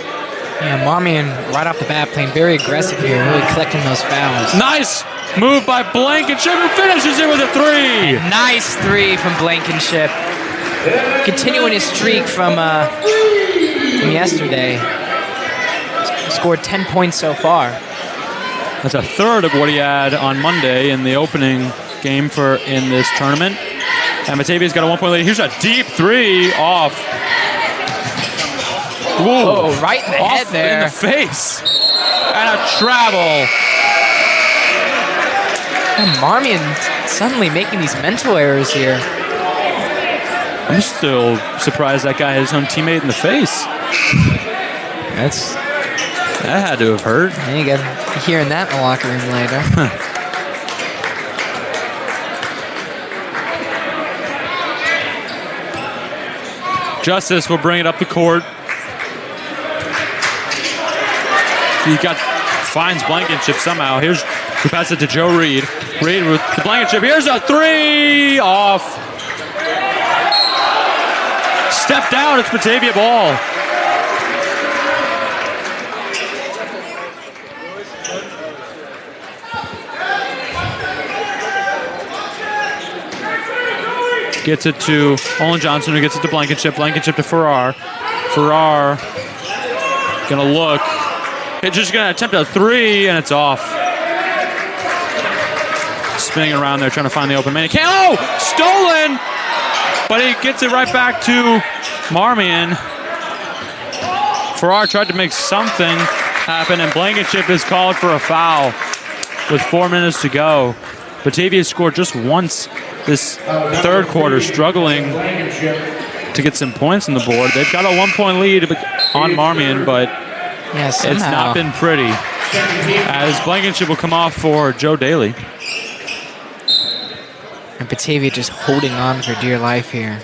C: Yeah, Marmion right off the bat playing very aggressive here, really collecting those fouls.
B: Nice move by Blankenship, who finishes it with a 3.
C: Nice 3 from Blankenship. Continuing his streak from yesterday. Scored 10 points so far.
B: That's a third of what he had on Monday in the opening game in this tournament. And Batavia's got a 1-point lead. Here's a deep 3 off. Whoa,
C: right in the head there.
B: In the face. And a travel.
C: And Marmion suddenly making these mental errors here.
B: I'm still surprised that guy had his own teammate in the face. That had to have hurt.
C: You got to be hearing that in the locker room later.
B: Justice will bring it up the court. He finds Blankenship somehow. He passes it to Joe Reed. Reed with the Blankenship. Here's a 3 off. Stepped out. It's Batavia ball. Gets it to Olin Johnson, who gets it to Blankenship. Blankenship to Farrar. Farrar gonna look. He's just gonna attempt a 3, and it's off. Spinning around there, trying to find the open man. He can't. Oh, stolen! But he gets it right back to Marmion. Farrar tried to make something happen, and Blankenship is called for a foul with 4 minutes to go. Batavia scored just once this third quarter, struggling to get some points on the board. They've got a 1-point lead on Marmion, but it's not been pretty. As Blankenship will come off for Joe Daly.
C: And Batavia just holding on for dear life here.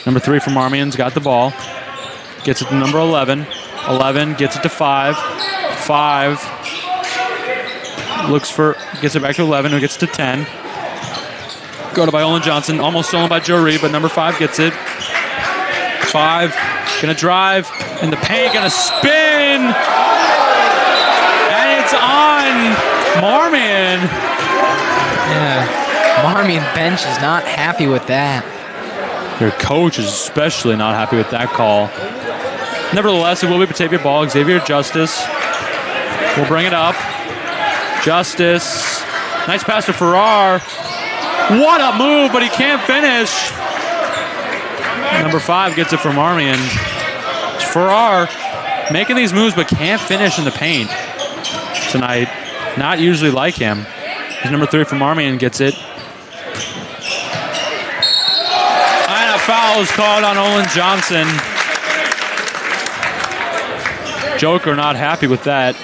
B: Number 3 for Marmion's got the ball. Gets it to number 11. 11 gets it to 5. 5 gets it back to 11, who gets to 10. Go by Olin Johnson, almost stolen by Joe Reed, but number 5 gets it. 5 gonna drive in the paint, gonna spin, and it's on Marmion.
C: Yeah, Marmion bench is not happy with that.
B: Their coach is especially not happy with that call. Nevertheless, it will be Batavia ball. Xavier Justice will bring it up. Justice, nice pass to Farrar. What a move, but he can't finish. Number 5 gets it from Marmion. Farrar making these moves, but can't finish in the paint tonight. Not usually like him. Number 3 from Marmion gets it. And a foul is called on Olin Johnson. Joker not happy with that.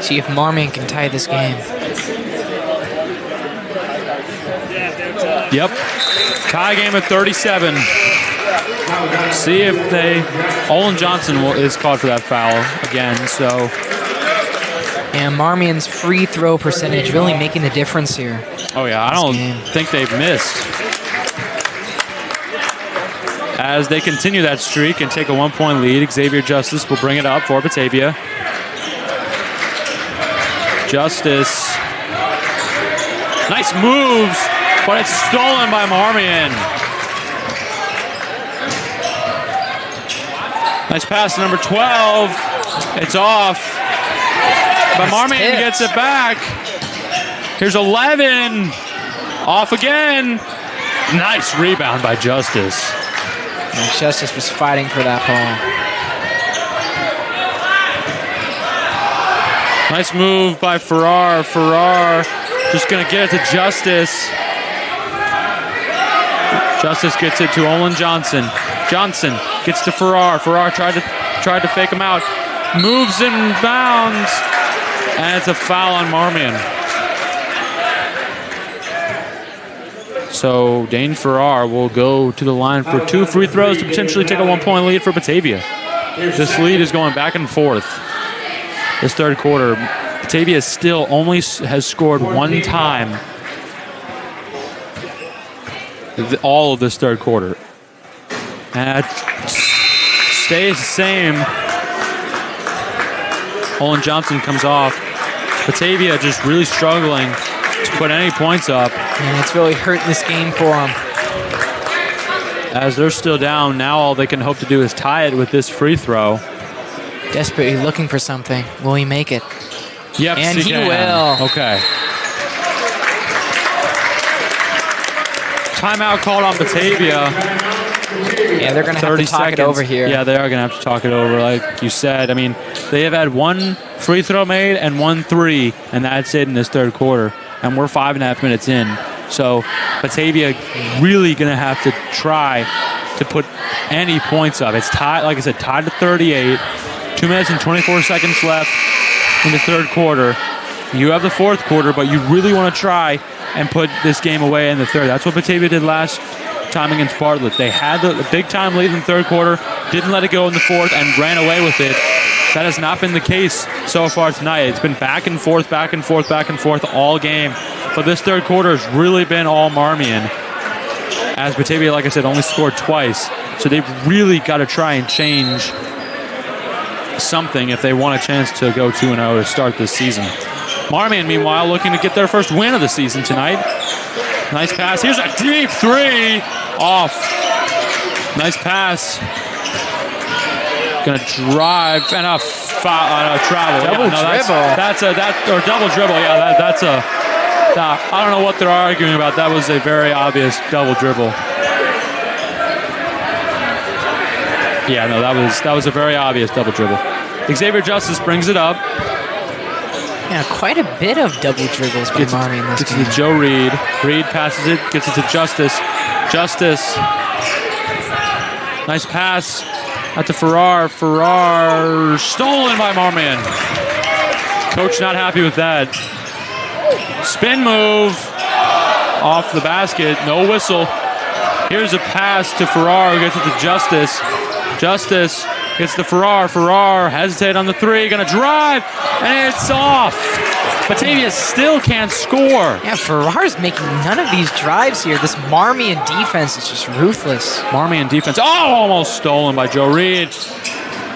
C: See if Marmion can tie this game.
B: Yep. Tie game at 37. See if Olin Johnson is called for that foul again, so.
C: And Marmion's free throw percentage really making the difference here.
B: Oh yeah, I don't think they've missed. As they continue that streak and take a 1-point lead, Xavier Justice will bring it up for Batavia. Justice. Nice moves, but it's stolen by Marmion. Nice pass to number 12. It's off. But Marmion gets it back. Here's 11. Off again. Nice rebound by Justice.
C: And Justice was fighting for that ball.
B: Nice move by Farrar. Farrar just going to get it to Justice. Justice gets it to Olin Johnson. Johnson gets to Farrar. Farrar tried to fake him out. Moves in bounds. And it's a foul on Marmion. So Dane Farrar will go to the line for 2 free throws to potentially take a 1-point lead for Batavia. This lead is going back and forth. This third quarter, Batavia still only has scored 1 time all of this third quarter. And it stays the same. Olin Johnson comes off. Batavia just really struggling to put any points up.
C: And it's really hurting this game for them.
B: As they're still down, now all they can hope to do is tie it with this free throw.
C: Desperately looking for something. Will he make it?
B: Yep,
C: and he will.
B: Okay. Timeout called on Batavia.
C: Yeah, they're going to have to talk it over here.
B: Yeah, they are going to have to talk it over, like you said. I mean, they have had 1 free throw made and 1 3, and that's it in this third quarter. And we're 5.5 minutes in. So Batavia really going to have to try to put any points up. It's tied, like I said, tied to 38. 2 minutes and 24 seconds left in the third quarter. You have the fourth quarter, but you really want to try and put this game away in the third. That's what Batavia did last time against Bartlett. They had the big-time lead in the third quarter, didn't let it go in the fourth, and ran away with it. That has not been the case so far tonight. It's been back and forth, back and forth, back and forth all game. But this third quarter has really been all Marmion. As Batavia, like I said, only scored twice. So they've really got to try and change something if they want a chance to go 2-0 to start this season. Marmion, meanwhile, looking to get their first win of the season tonight. Nice pass. Here's a deep 3. Off. Nice pass. Gonna drive and a travel.
C: Double dribble.
B: That's double dribble. Yeah, that's a. I don't know what they're arguing about. That was a very obvious double dribble. Yeah, no, that was a very obvious double dribble. Xavier Justice brings it up.
C: Yeah, quite a bit of double dribbles by Marmion this game.
B: Gets it to Joe Reed. Reed passes it, gets it to Justice. Justice. Nice pass out to Farrar. Farrar stolen by Marmion. Coach not happy with that. Spin move off the basket. No whistle. Here's a pass to Farrar who gets it to Justice. Justice gets to Farrar. Farrar hesitated on the 3. Gonna drive. And it's off. Batavia still can't score.
C: Yeah, Farrar's making none of these drives here. This Marmion defense is just ruthless.
B: Marmion defense. Oh, almost stolen by Joe Reed.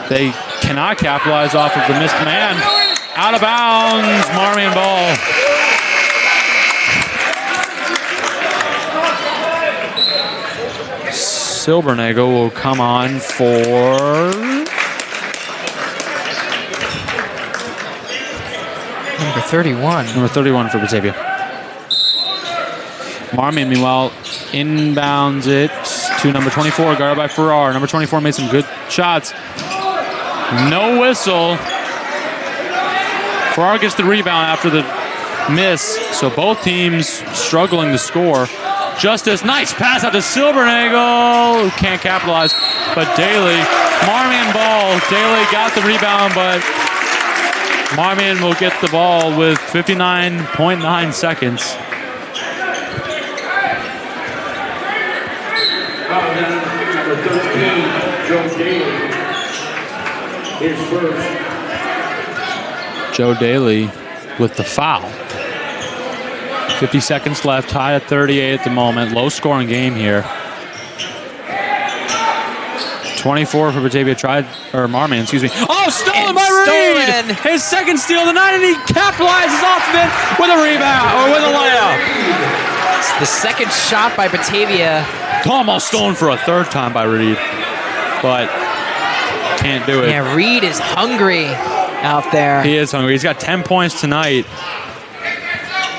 B: They cannot capitalize off of the missed man. Out of bounds. Marmion ball. Silbernagel will come on for
C: number 31.
B: Number 31 for Batavia. Marmion, meanwhile, inbounds it to number 24, guarded by Farrar. Number 24 made some good shots. No whistle. Farrar gets the rebound after the miss, so both teams struggling to score. Justice, nice pass out to Silbernagel, who can't capitalize, but Daly, Marmion ball. Daly got the rebound, but Marmion will get the ball with 59.9 seconds.
A: Number 13, Joe Daly. His first.
B: Joe Daly with the foul. 50 seconds left, tied at 38 at the moment. Low scoring game here. 24 for Batavia Marmion, excuse me. Oh, stolen
C: And
B: by Reed!
C: stolen.
B: His second steal of the night, and he capitalizes off of it with a rebound, or with a layup.
C: It's the second shot by Batavia.
B: Almost stolen for a third time by Reed, but can't do it.
C: Yeah, Reed is hungry out there.
B: He is hungry. He's got 10 points tonight.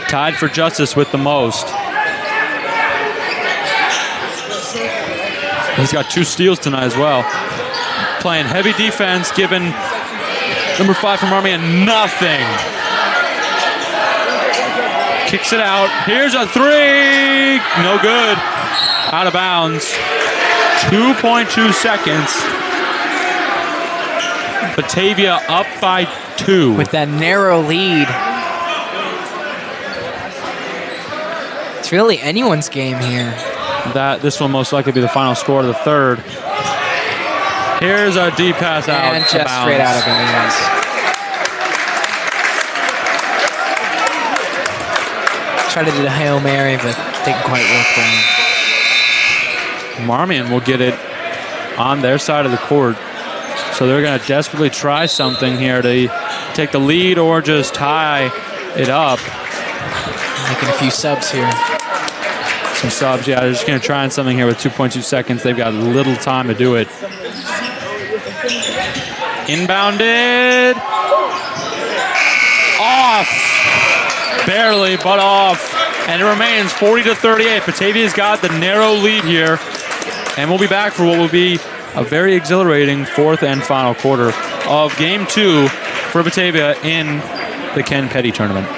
B: Tied for Justice with the most. He's got 2 steals tonight as well. Playing heavy defense, giving number 5 from Marmion nothing. Kicks it out. Here's a 3. No good. Out of bounds. 2.2 seconds. Batavia up by 2.
C: With that narrow lead. It's really anyone's game here.
B: This will most likely be the final score of the third. Here's a deep pass out.
C: And just straight out of bounds. Tried to do the Hail Mary, but didn't quite work for him.
B: Marmion will get it on their side of the court. So they're going to desperately try something here to take the lead or just tie it up.
C: Making a few subs here.
B: Some subs, yeah. They're just going to try on something here with 2.2 seconds. They've got little time to do it. Inbounded. Off. Barely, but off. And it remains 40-38. Batavia's got the narrow lead here. And we'll be back for what will be a very exhilarating fourth and final quarter of Game 2 for Batavia in the Ken Petty tournament.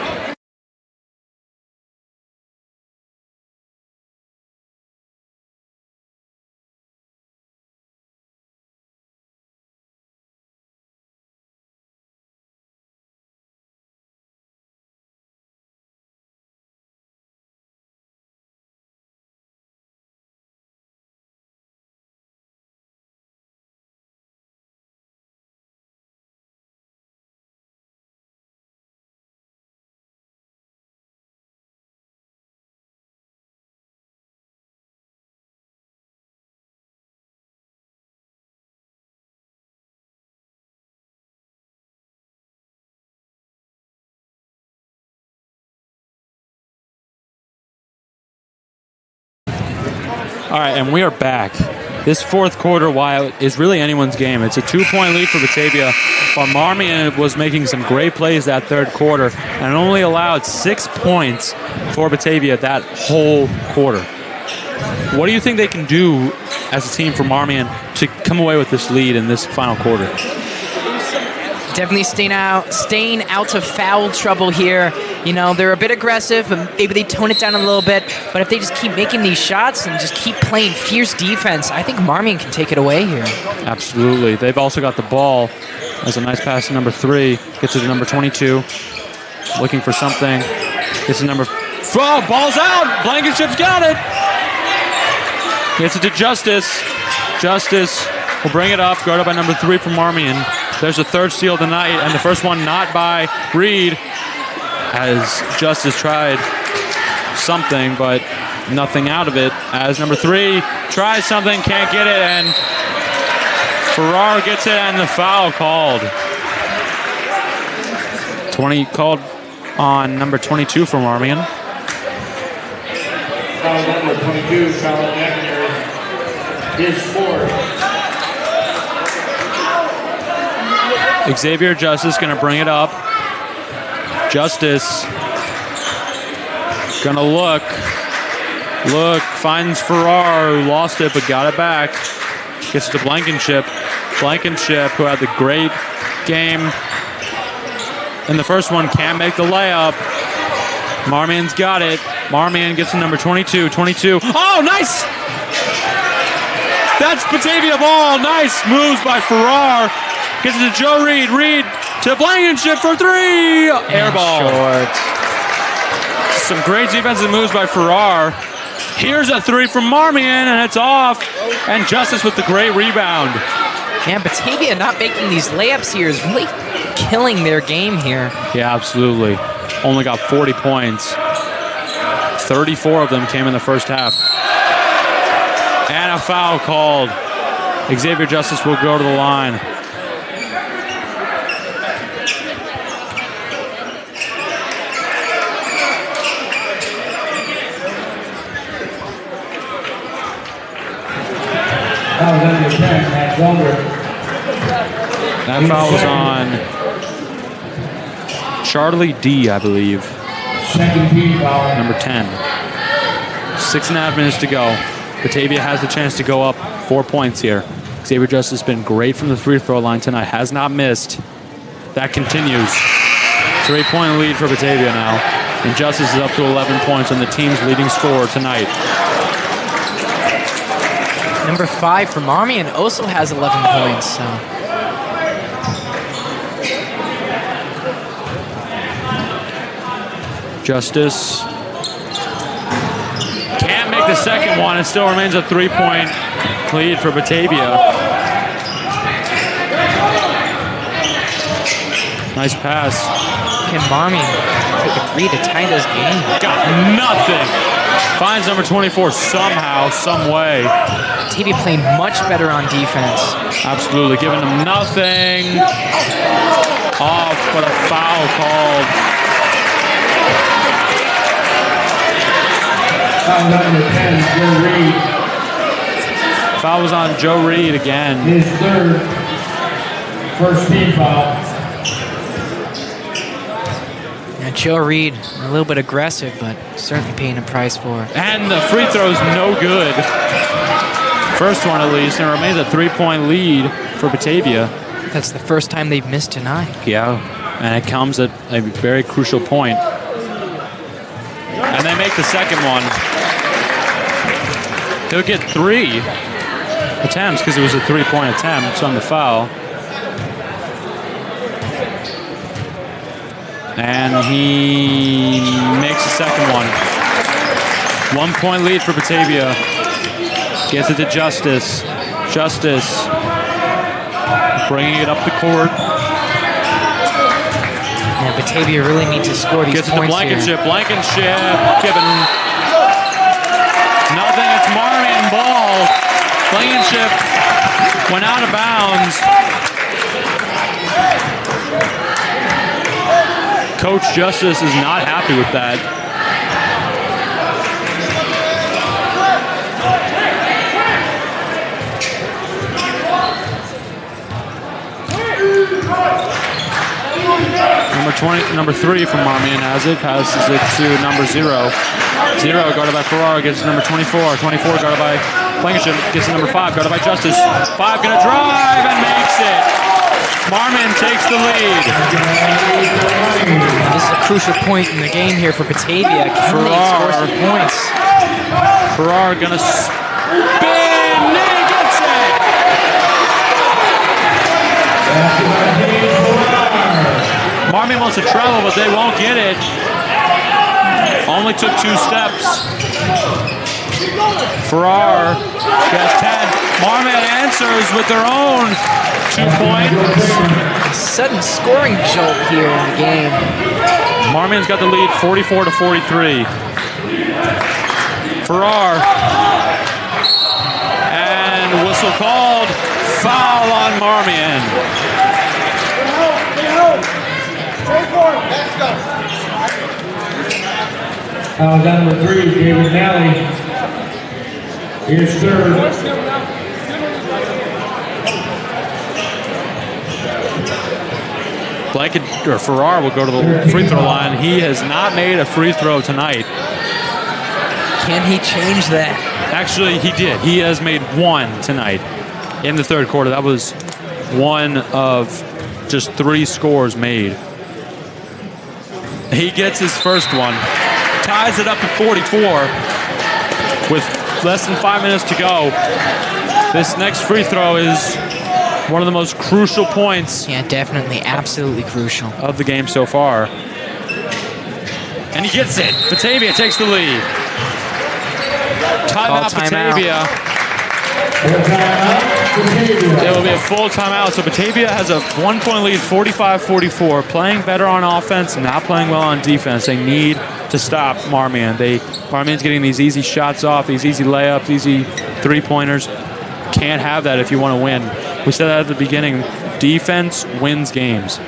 B: All right, and we are back. This fourth quarter, while it is really anyone's game, it's a 2-point lead for Batavia, but Marmion was making some great plays that third quarter and only allowed 6 points for Batavia that whole quarter. What do you think they can do as a team for Marmion to come away with this lead in this final quarter?
C: Definitely staying out of foul trouble here. You know, they're a bit aggressive, but maybe they tone it down a little bit. But if they just keep making these shots and just keep playing fierce defense, I think Marmion can take it away here. Absolutely.
B: They've also got the ball. There's a nice pass to number 3. Gets it to number 22. Looking for something. Gets to number... Oh, ball's out! Blankenship's got it! Gets it to Justice. Justice will bring it up. Guarded by number 3 from Marmion. There's a third steal of the night, and the first one not by Reed, as Justice tried something, but nothing out of it. As number 3 tries something, can't get it, and Farrar gets it, and the foul called. 20 called on number 22 for Marmion.
A: Foul number 22, foul McInerney. His 4th.
B: Xavier Justice going to bring it up. Justice going to look, finds Farrar, who lost it but got it back. Gets it to Blankenship. Blankenship, who had the great game in the first one, can't make the layup. Marmion's got it. Marmion gets to number 22. 22. Oh, nice! That's Batavia ball. Nice moves by Farrar. Gets it to Joe Reed. Reed to Blankenship for 3. Air ball.
C: Short.
B: Some great defensive moves by Farrar. Here's a 3 from Marmion, and it's off. And Justice with the great rebound.
C: Yeah, Batavia not making these layups here is really killing their game here.
B: Yeah, absolutely. Only got 40 points. 34 of them came in the first half. And a foul called Xavier Justice will go to the line.
A: That was under 10, Matt Goldberg.
B: That foul was on Charlie D, I believe.
A: Second team foul.
B: Number 10. 6.5 minutes to go. Batavia has the chance to go up 4 points here. Xavier Justice has been great from the free throw line tonight. Has not missed. That continues. 3-point lead for Batavia now. And Justice is up to 11 points and the team's leading scorer tonight.
C: Number 5 for Marmion also has 11 points. So.
B: Justice can't make the second one. It still remains a 3-point lead for Batavia. Nice pass.
C: Can Marmion take a 3 to tie this game?
B: Got nothing. Finds number 24 somehow, some way.
C: Batavia playing much better on defense.
B: Absolutely, giving them nothing. Off, but a foul called.
A: Foul number 10, Joe Reed.
B: Foul was on Joe Reed again.
A: His third. First team foul.
C: Now Joe Reed, a little bit aggressive, but certainly paying a price for it.
B: And the free throw's no good. First one at least, and it remains a 3-point lead for Batavia.
C: That's the first time they've missed tonight.
B: Yeah, and it comes at a very crucial point. And they make the second one. He'll get 3 attempts because it was a 3-point attempt on the foul. And he makes the second one. 1-point lead for Batavia. Gets it to Justice. Justice bringing it up the court.
C: Yeah, Batavia really needs to score these
B: Gets it to
C: points
B: Blankenship.
C: here.
B: Blankenship given nothing. It's Marmion ball. Blankenship went out of bounds. Coach Justice is not happy with that. Number 3 from Marmion has it. Passes it to number 0. 0 guarded by Ferraro. Gets to number 24. 24 guarded by Blankenship. Gets to number 5 guarded by Justice. 5 gonna drive and makes it. Marmion takes the lead.
C: This is a crucial point in the game here for Batavia. Can they score some points?
B: Ferraro gonna spin. And he gets it. Marmion wants to travel, but they won't get it. Only took 2 steps. Farrar gets 10. Marmion answers with their own 2 points.
C: Sudden scoring jolt here in the game.
B: Marmion's got the lead 44-43. Farrar. And whistle called. Foul on Marmion.
A: Foul number 3, David Nally. His third.
B: Farrar will go to the free throw line. He has not made a free throw tonight.
C: Can he change that?
B: Actually, he did. He has made 1 tonight in the third quarter. That was 1 of just 3 scores made. He gets his first one. Ties it up at 44 with less than 5 minutes to go. This next free throw is one of the most crucial points.
C: Yeah, definitely. Absolutely crucial.
B: Of the game so far. And he gets it. Batavia takes the lead. Timeout Batavia. It will be a full timeout. So Batavia has a 1-point lead, 45-44. Playing better on offense, not playing well on defense. They need to stop Marmion. Marmion's getting these easy shots off, these easy layups, easy 3-pointers. can't have that if you want to win. We said that at the beginning. Defense wins games.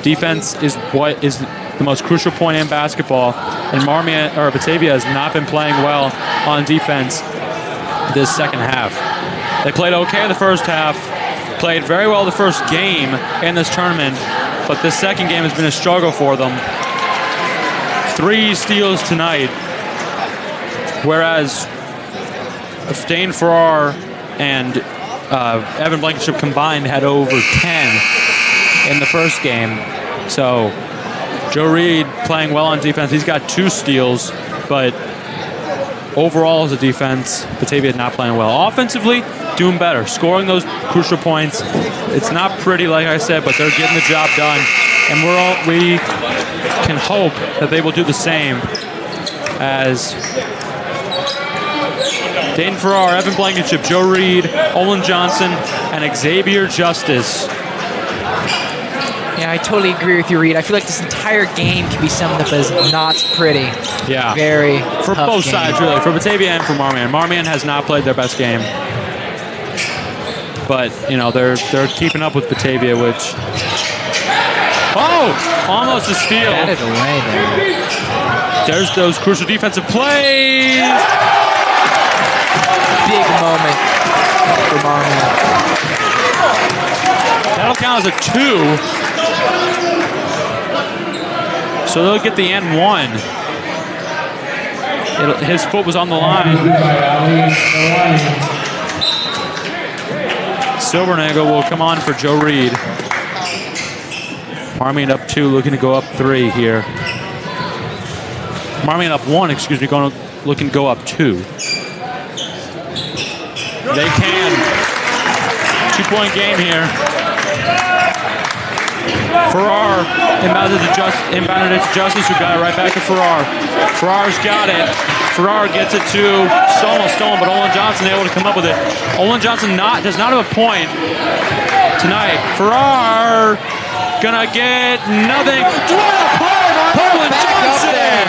B: Defense is what is the most crucial point in basketball. And Marmion or Batavia has not been playing well on defense this second half. They played okay the first half, played very well the first game in this tournament, but this second game has been a struggle for them. 3 steals tonight, whereas Dane Farrar and Evan Blankenship combined had over 10 in the first game. So Joe Reed playing well on defense. He's got 2 steals, but overall as a defense, Batavia not playing well. Offensively, doing better, scoring those crucial points. It's not pretty, like I said, but they're getting the job done. And we can hope that they will do the same as Dane Farrar, Evan Blankenship, Joe Reed, Olin Johnson, and Xavier Justice.
C: Yeah, I totally agree with you, Reed. I feel like this entire game can be summed up as not pretty.
B: Yeah.
C: Very
B: for
C: tough
B: both
C: game.
B: sides, really. For Batavia and for Marmion. Marmion has not played their best game. But, you know, they're keeping up with Batavia, which... Oh! Almost a steal.
C: Batted away there.
B: There's those crucial defensive plays.
C: Big moment for Marmion.
B: That'll count as a 2. So they'll get the N1. His foot was on the line. Silvernagle will come on for Joe Reed. Marmion up 2, looking to go up 3 here. Marmion up 1, excuse me, looking to go up 2. They can. 2-point game here. Farrar inbounded it to Justice, who got it right back to Farrar. Farrar's got it. Farrar gets it to Stolen, but Olin Johnson able to come up with it. Olin Johnson does not have a point tonight. Farrar gonna get nothing. What a play by Olin Johnson!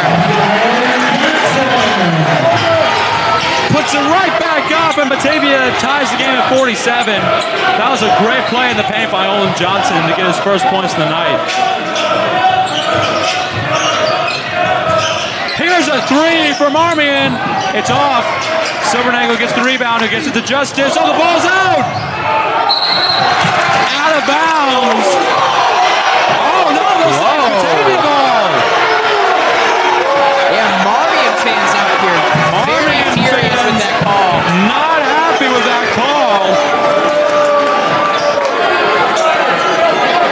B: Puts it right back up, and Batavia ties the game at 47. That was a great play in the paint by Olin Johnson to get his first points of the night. Here's a 3 for Marmion. It's off. Silvernagle gets the rebound, who gets it to Justice. Oh, the ball's out! Out of bounds. Oh, no, this is a Batavia ball.
C: Yeah, Marmion fans out here. Very furious with that call.
B: Not happy with that call.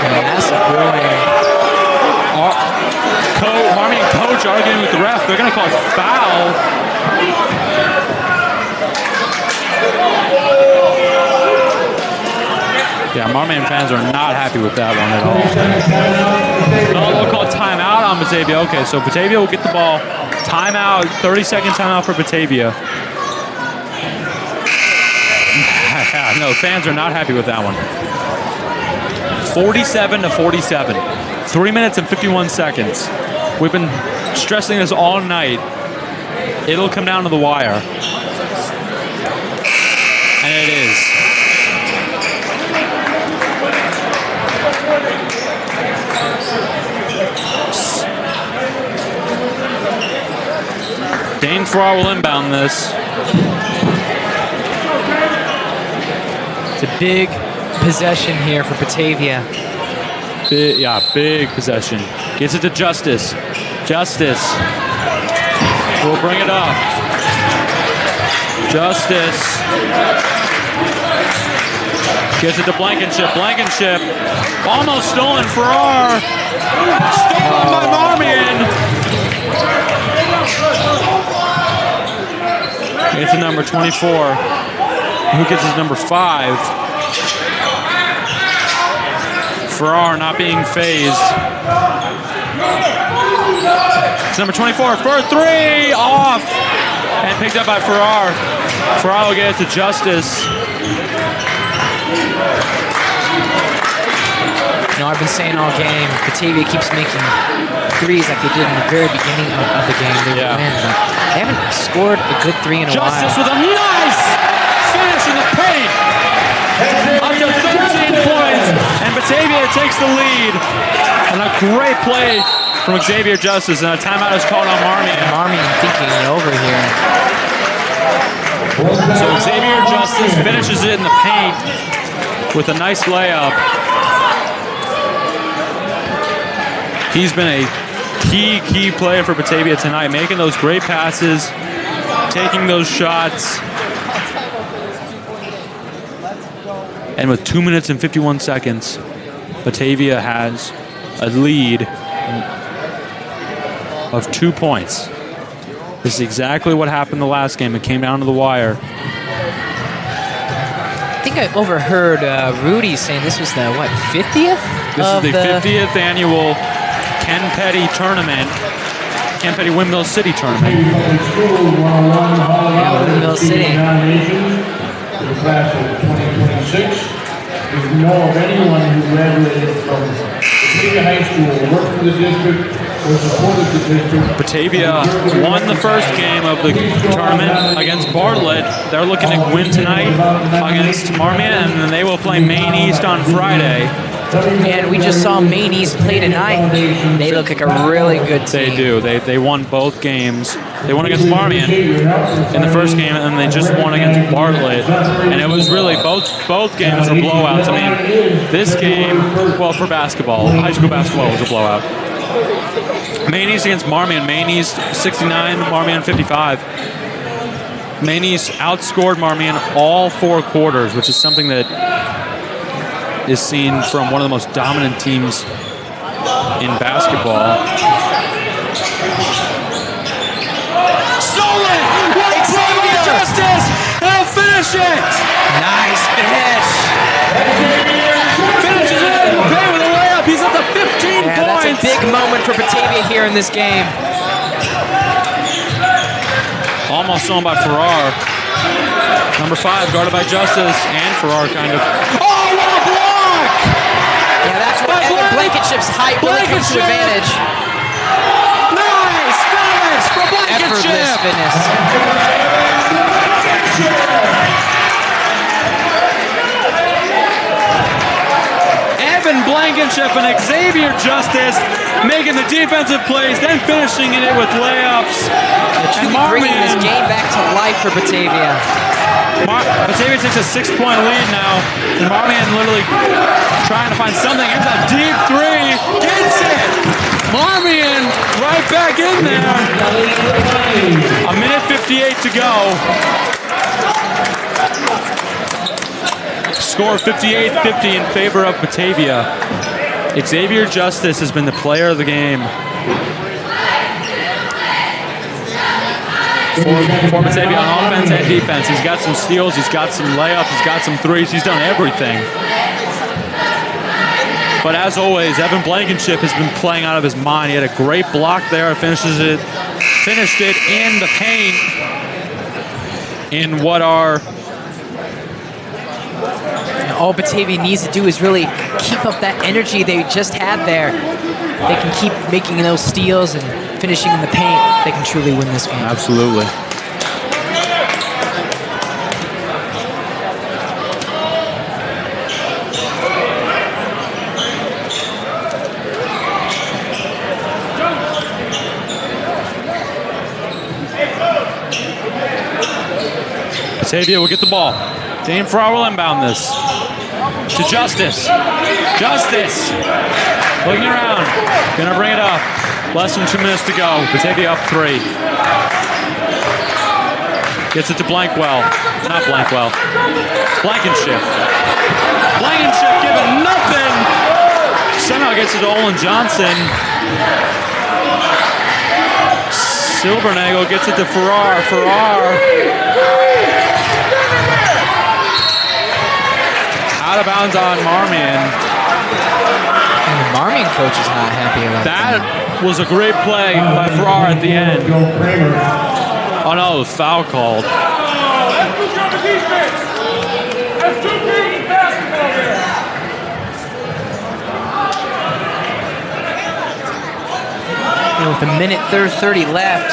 C: And that's brilliant.
B: Marmion coach arguing with the ref. They're going to call it foul. Yeah, Marmion fans are not happy with that one at all. No, they'll call timeout on Batavia. Okay, so Batavia will get the ball. Timeout, 30-second timeout for Batavia. No, fans are not happy with that one. 47-47. 3 minutes and 51 seconds. We've been stressing this all night. It'll come down to the wire. And it is. Dane Farrar will inbound this.
C: It's a big possession here for Batavia.
B: Big possession. Gets it to Justice. Justice will bring it up. Justice gets it to Blankenship. Blankenship almost stolen. Farrar stolen by Marmion. Gets to number 24. Who gets his number 5? Farrar not being phased. It's number 24 for 3, off, and picked up by Farrar. Farrar will get it to Justice.
C: You know, I've been saying all game, Batavia keeps making threes like they did in the very beginning of the game. They win, but they haven't scored a good 3 in a while.
B: Justice with a nice finish in the paint. Batavia takes the lead. And a great play from Xavier Justice, and a timeout is called on Marmion.
C: Marmion thinking it over here.
B: So Xavier Justice finishes it in the paint with a nice layup. He's been a key player for Batavia tonight, making those great passes, taking those shots. And with 2 minutes and 51 seconds, Batavia has a lead of 2 points. This is exactly what happened the last game. It came down to the wire.
C: I think I overheard Rudy saying this was the, 50th?
B: This is the 50th annual Ken Petty tournament. Ken Petty Windmill City tournament.
C: Yeah, Windmill City.
A: The class of 2026. If you know of anyone who graduated from Batavia High School, worked for the district, or supported the district.
B: Batavia won the first game of the tournament against Bartlett. They're looking to win tonight against Marmion, and then they will play Maine East on Friday.
C: And we just saw Maine East play tonight. They look like a really good team.
B: They do. They won both games. They won against Marmion in the first game, and they just won against Bartlett. And it was really both games were blowouts. I mean, this game, well, for basketball, high school basketball was a blowout. Maine East against Marmion. Maine East 69, Marmion 55. Maine East outscored Marmion all 4 quarters, which is something that is seen from one of the most dominant teams in basketball. Stolen! Xavier Justice! He'll finish it!
C: Nice finish!
B: Finishes it! Pay with a layup! He's up to 15
C: Yeah,
B: points!
C: that's a big moment for Batavia here in this game.
B: Almost stolen by Farrar. Number 5 guarded by Justice and Farrar kind of. Oh, what a block!
C: Yeah, that's what Evan Blankenship's height really comes to advantage.
B: Nice finish for Blankenship!
C: Effortless finish.
B: Evan Blankenship and Xavier Justice making the defensive plays, then finishing it with layups.
C: And bringing this game back to life for Batavia.
B: Batavia takes a 6-point lead now. And Marmion literally trying to find something. Here's a deep 3. Gets it! Marmion right back in there. A minute 58 to go. Score 58-50 in favor of Batavia. Xavier Justice has been the player of the game for Batavia on offense and defense. He's got some steals, he's got some layups, he's got some threes, he's done everything. But as always, Evan Blankenship has been playing out of his mind. He had a great block there, finished it in the paint in what are...
C: All Batavia needs to do is really keep up that energy they just had there. They can keep making those steals and finishing in the paint. They can truly win this game.
B: Absolutely. Batavia will get the ball. Dane Farrar will inbound this. To Justice. Justice. Looking around. Gonna bring it up. Less than 2 minutes to go. Batavia up 3. Gets it to Blankwell. Not Blankwell. Blankenship. Blankenship giving nothing. Somehow gets it to Olin Johnson. Silvernagle gets it to Farrar. Farrar. Out of bounds on Marmion.
C: And the Marmion coach is not happy about that.
B: That was a great play by Farrar at the end. Oh no, it was foul called.
D: That's too good for defense. That's too good for basketball here.
C: You know, with a minute 30 left,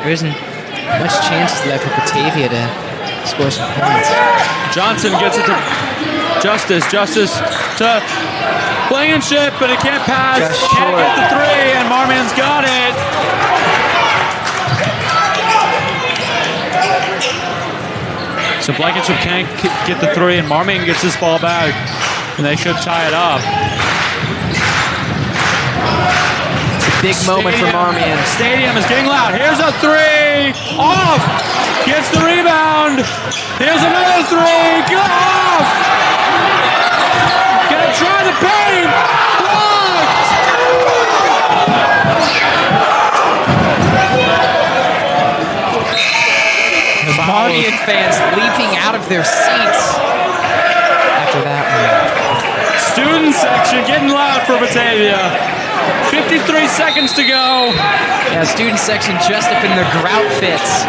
C: there isn't much chances left for Batavia to score some points.
B: Johnson gets it to Justice. Justice to Blankenship, but it can't pass.
C: Just
B: Can't
C: short.
B: get the three, and Marmion's got it. So Blankenship can't get the three, and Marmion gets this ball back, and they should tie it up.
C: Big moment for Marmion.
B: Stadium is getting loud. Here's a three. Off. Gets the rebound. Here's another three. Go off. Gonna try the paint. Blocked.
C: The Marmion fans leaping out of their seats after that one.
B: Student section getting loud for Batavia. 53 seconds to go.
C: Yeah, student section dressed up in their grout fits.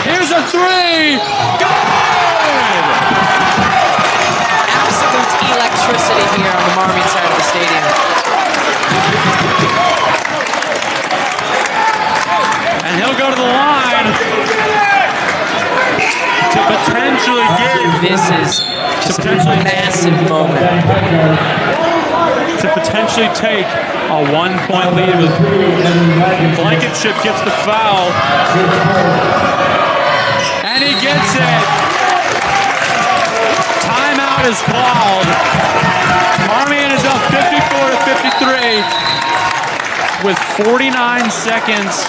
B: Here's a three. Good.
C: Absolute electricity here on the Marmion side of the stadium.
B: And he'll go to the line to potentially get.
C: This is just a massive moment.
B: To potentially take a 1-point lead. Blankenship gets the foul. And he gets it. Timeout is called. Marmion is up 54-53 with 49 seconds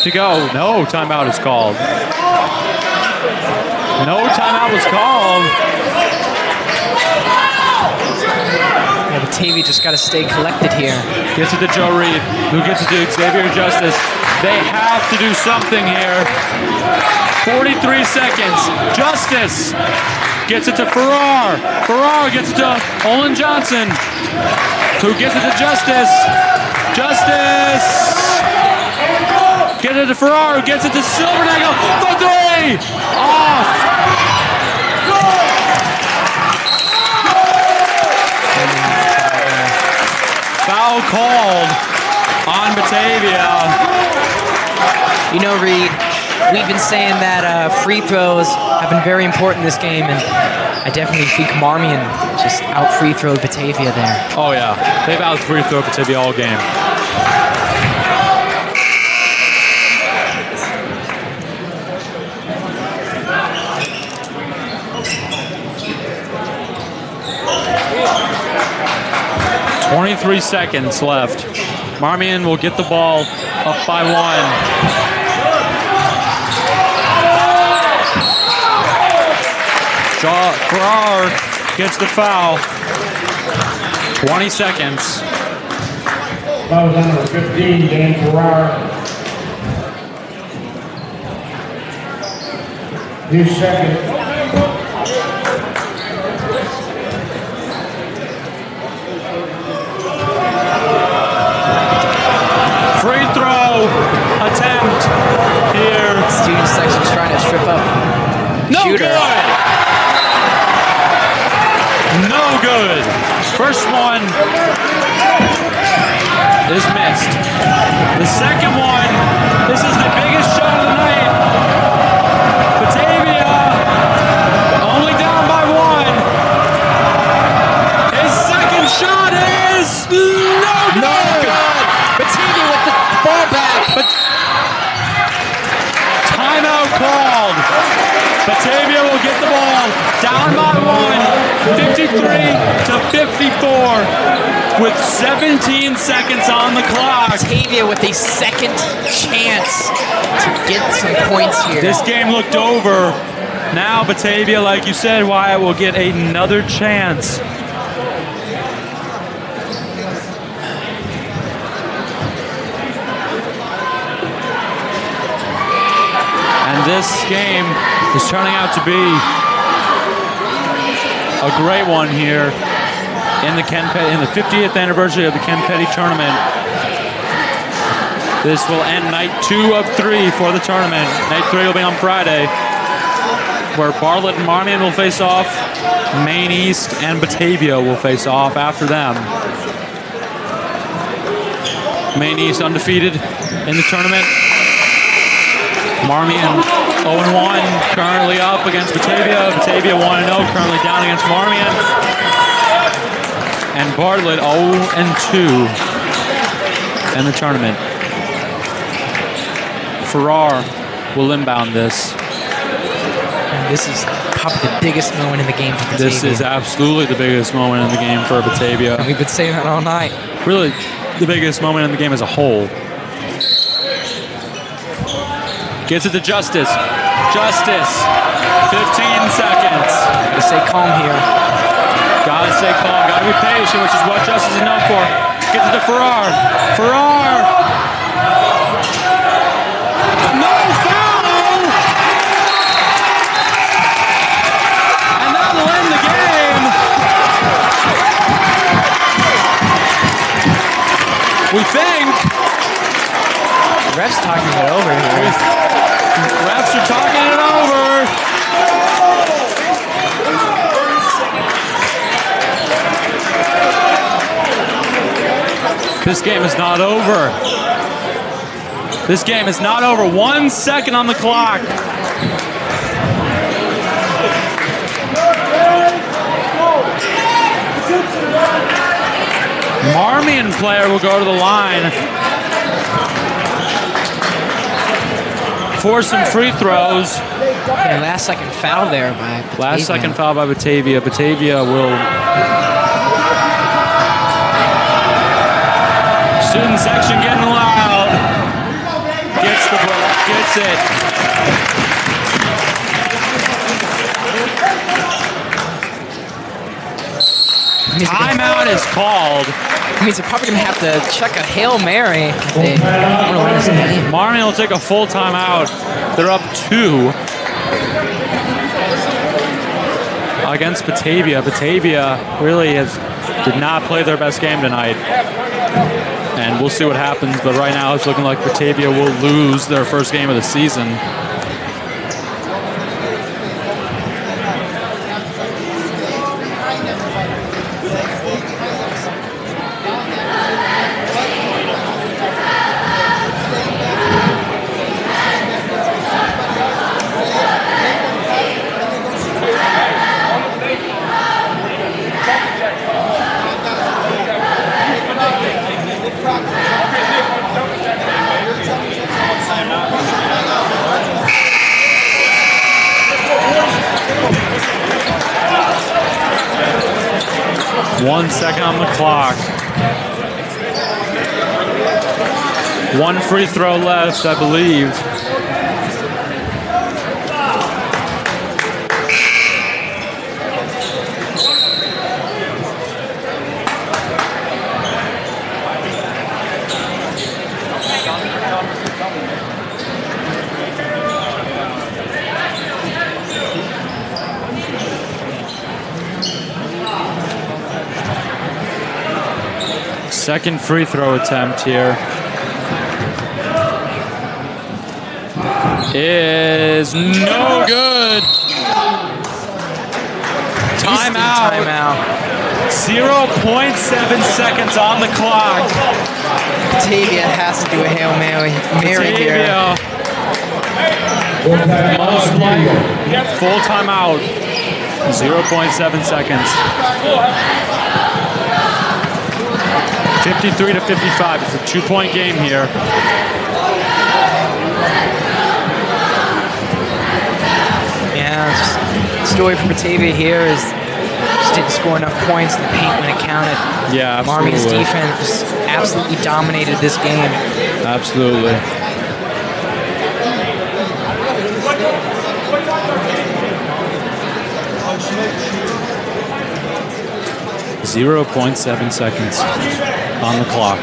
B: to go. No timeout is called. No timeout was called.
C: Yeah, Batavia just got to stay collected here.
B: Gets it to Joe Reed, who gets it to Xavier Justice. They have to do something here. 43 seconds. Justice gets it to Farrar. Farrar gets it to Olin Johnson, who gets it to Justice. Justice gets it to Farrar, who gets it to Silvernagle. For three! Off! Foul called on Batavia.
C: You know, Reed, we've been saying that free throws have been very important in this game, and I definitely think Marmion just out free throwed Batavia there.
B: Oh yeah, they've out free throw Batavia all game. .23 seconds left. Marmion will get the ball up by one. Farrar gets the foul. 20 seconds.
A: Foul on number 15, Dan Farrar. His second.
B: Free throw attempt here.
C: Student section's trying to trip up.
B: No
C: Shooter.
B: good. No good. First one is missed. The second one, this is the biggest shot of the night. Batavia only down by one. His second shot is no good.
C: Batavia with the ball back.
B: But timeout called. Batavia will get the ball down by one, 53-54, with 17 seconds on the clock.
C: Batavia with a second chance to get some points here.
B: This game looked over. Now Batavia, like you said, Wyatt, will get another chance. And this game is turning out to be a great one here in the 50th anniversary of the Ken Petty tournament. This will end night 2 of 3 for the tournament. Night 3 will be on Friday, where Bartlett and Marmion will face off. Maine East and Batavia will face off after them. Maine East undefeated in the tournament. Marmion 0-1, currently up against Batavia. Batavia 1-0, currently down against Marmion. And Bartlett 0-2 in the tournament. Farrar will inbound this.
C: And this is probably the biggest moment in the game for Batavia.
B: This is absolutely the biggest moment in the game for Batavia.
C: And we've been saying that all night.
B: Really, the biggest moment in the game as a whole. Gets it to Justice. Justice. 15 seconds.
C: Gotta stay calm here.
B: Gotta stay calm. Gotta be patient, which is what Justice is known for. Gets it to Farrar. Farrar. No foul! And that'll end the game. We think.
C: Ref's talking it over here.
B: Refs are talking it over. This game is not over. This game is not over. 1 second on the clock. Marmion player will go to the line for some free throws.
C: Yeah, last second foul there by Batavia.
B: Last second foul by Batavia. Batavia will. Student section getting loud. Gets the break. Gets it. Timeout is called.
C: That means they're probably going to have to check a Hail Mary if they want to win this game.
B: Marmion will take a full timeout. They're up 2 against Batavia. Batavia really did not play their best game tonight. And we'll see what happens, but right now it's looking like Batavia will lose their first game of the season. One second on the clock. One free throw left, I believe. Second free throw attempt here is no good. Timeout. 0.7 seconds on the clock.
C: Batavia has to do a Hail Mary here.
B: Most likely full timeout. 0.7 seconds. 53 to 55. It's a 2-point game here.
C: Yeah, the story for Batavia here is just didn't score enough points in the paint when it counted.
B: Yeah, absolutely.
C: Marmion's defense just absolutely dominated this game.
B: Absolutely. .7 seconds on the clock.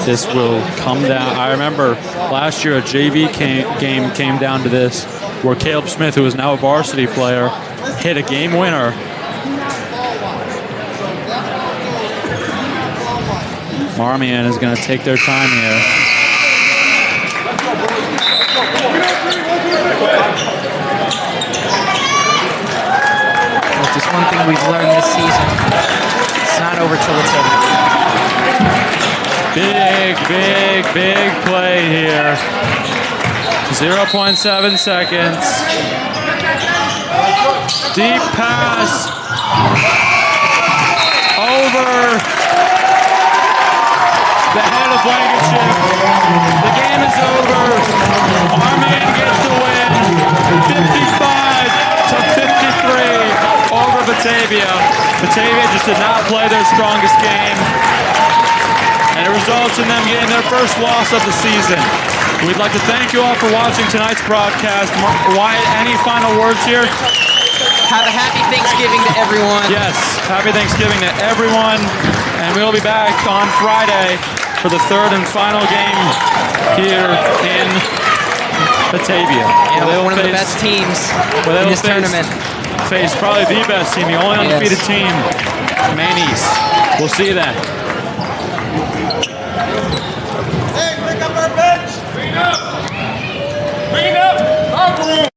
B: This will come down. I remember last year a JV game came down to this, where Caleb Smith, who is now a varsity player, hit a game winner. Marmion is going to take their time here.
C: Just one thing we've learned this season. It's not over till it's over.
B: Big play here. 0.7 seconds. Deep pass. over the head of Blankenship. The game is over. Marmion gets the win, 55-53 over Batavia. Batavia just did not play their strongest game, and it results in them getting their first loss of the season. We'd like to thank you all for watching tonight's broadcast. Wyatt, any final words here?
C: Have a happy Thanksgiving to everyone.
B: Yes, happy Thanksgiving to everyone. And we'll be back on Friday for the third and final game here in Batavia.
C: Yeah, one of the best teams in this tournament.
B: Face probably the best team, the only undefeated team, Maine East. We'll see you then.
D: Hey, bring up our bench. Clean up. Clean up. Locker room.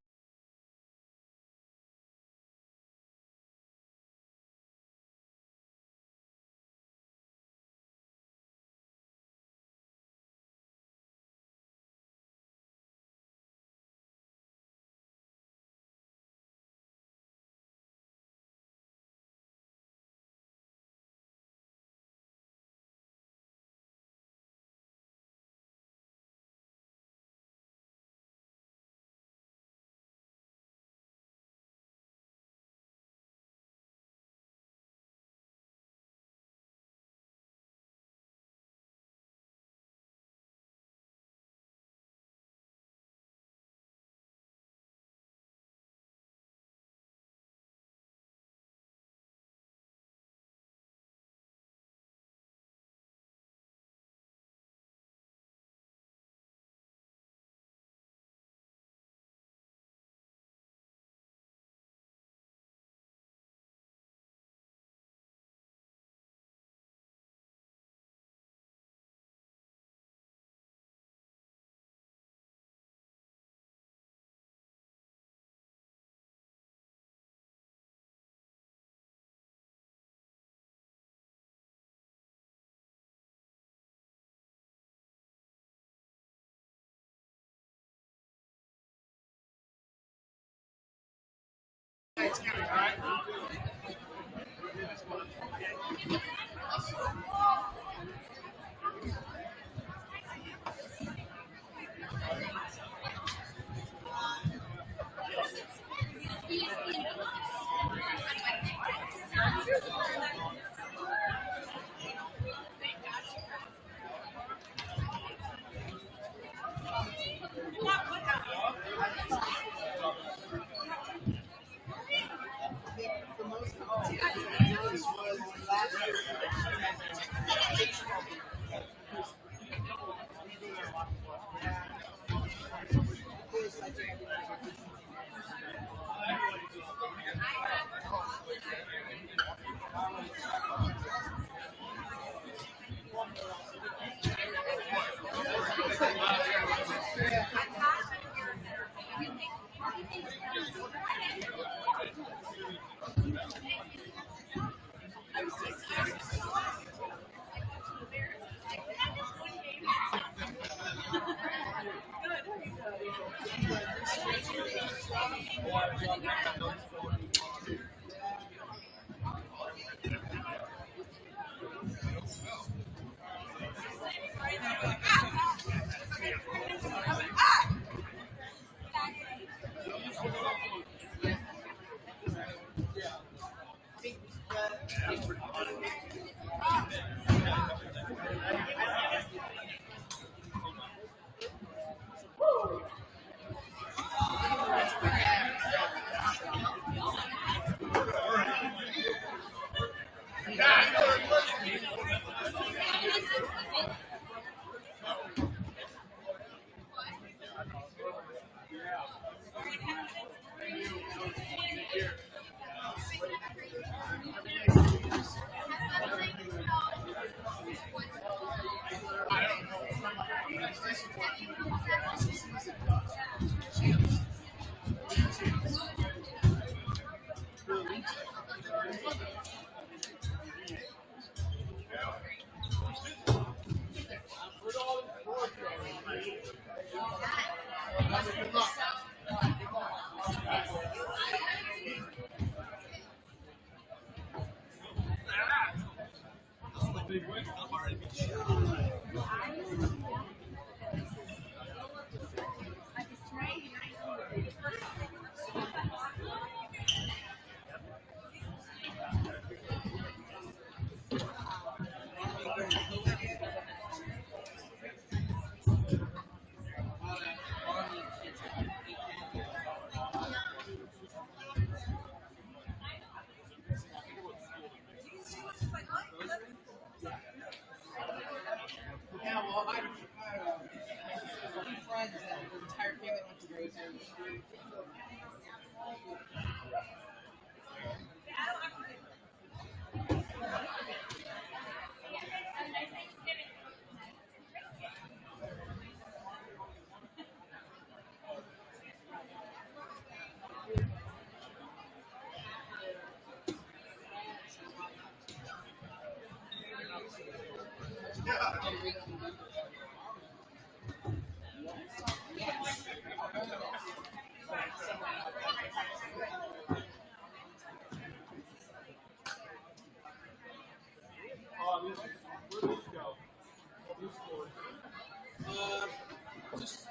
E: Just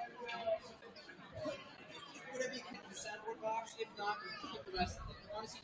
E: whatever you can in the sideboard box. If not, you keep the rest. Honestly,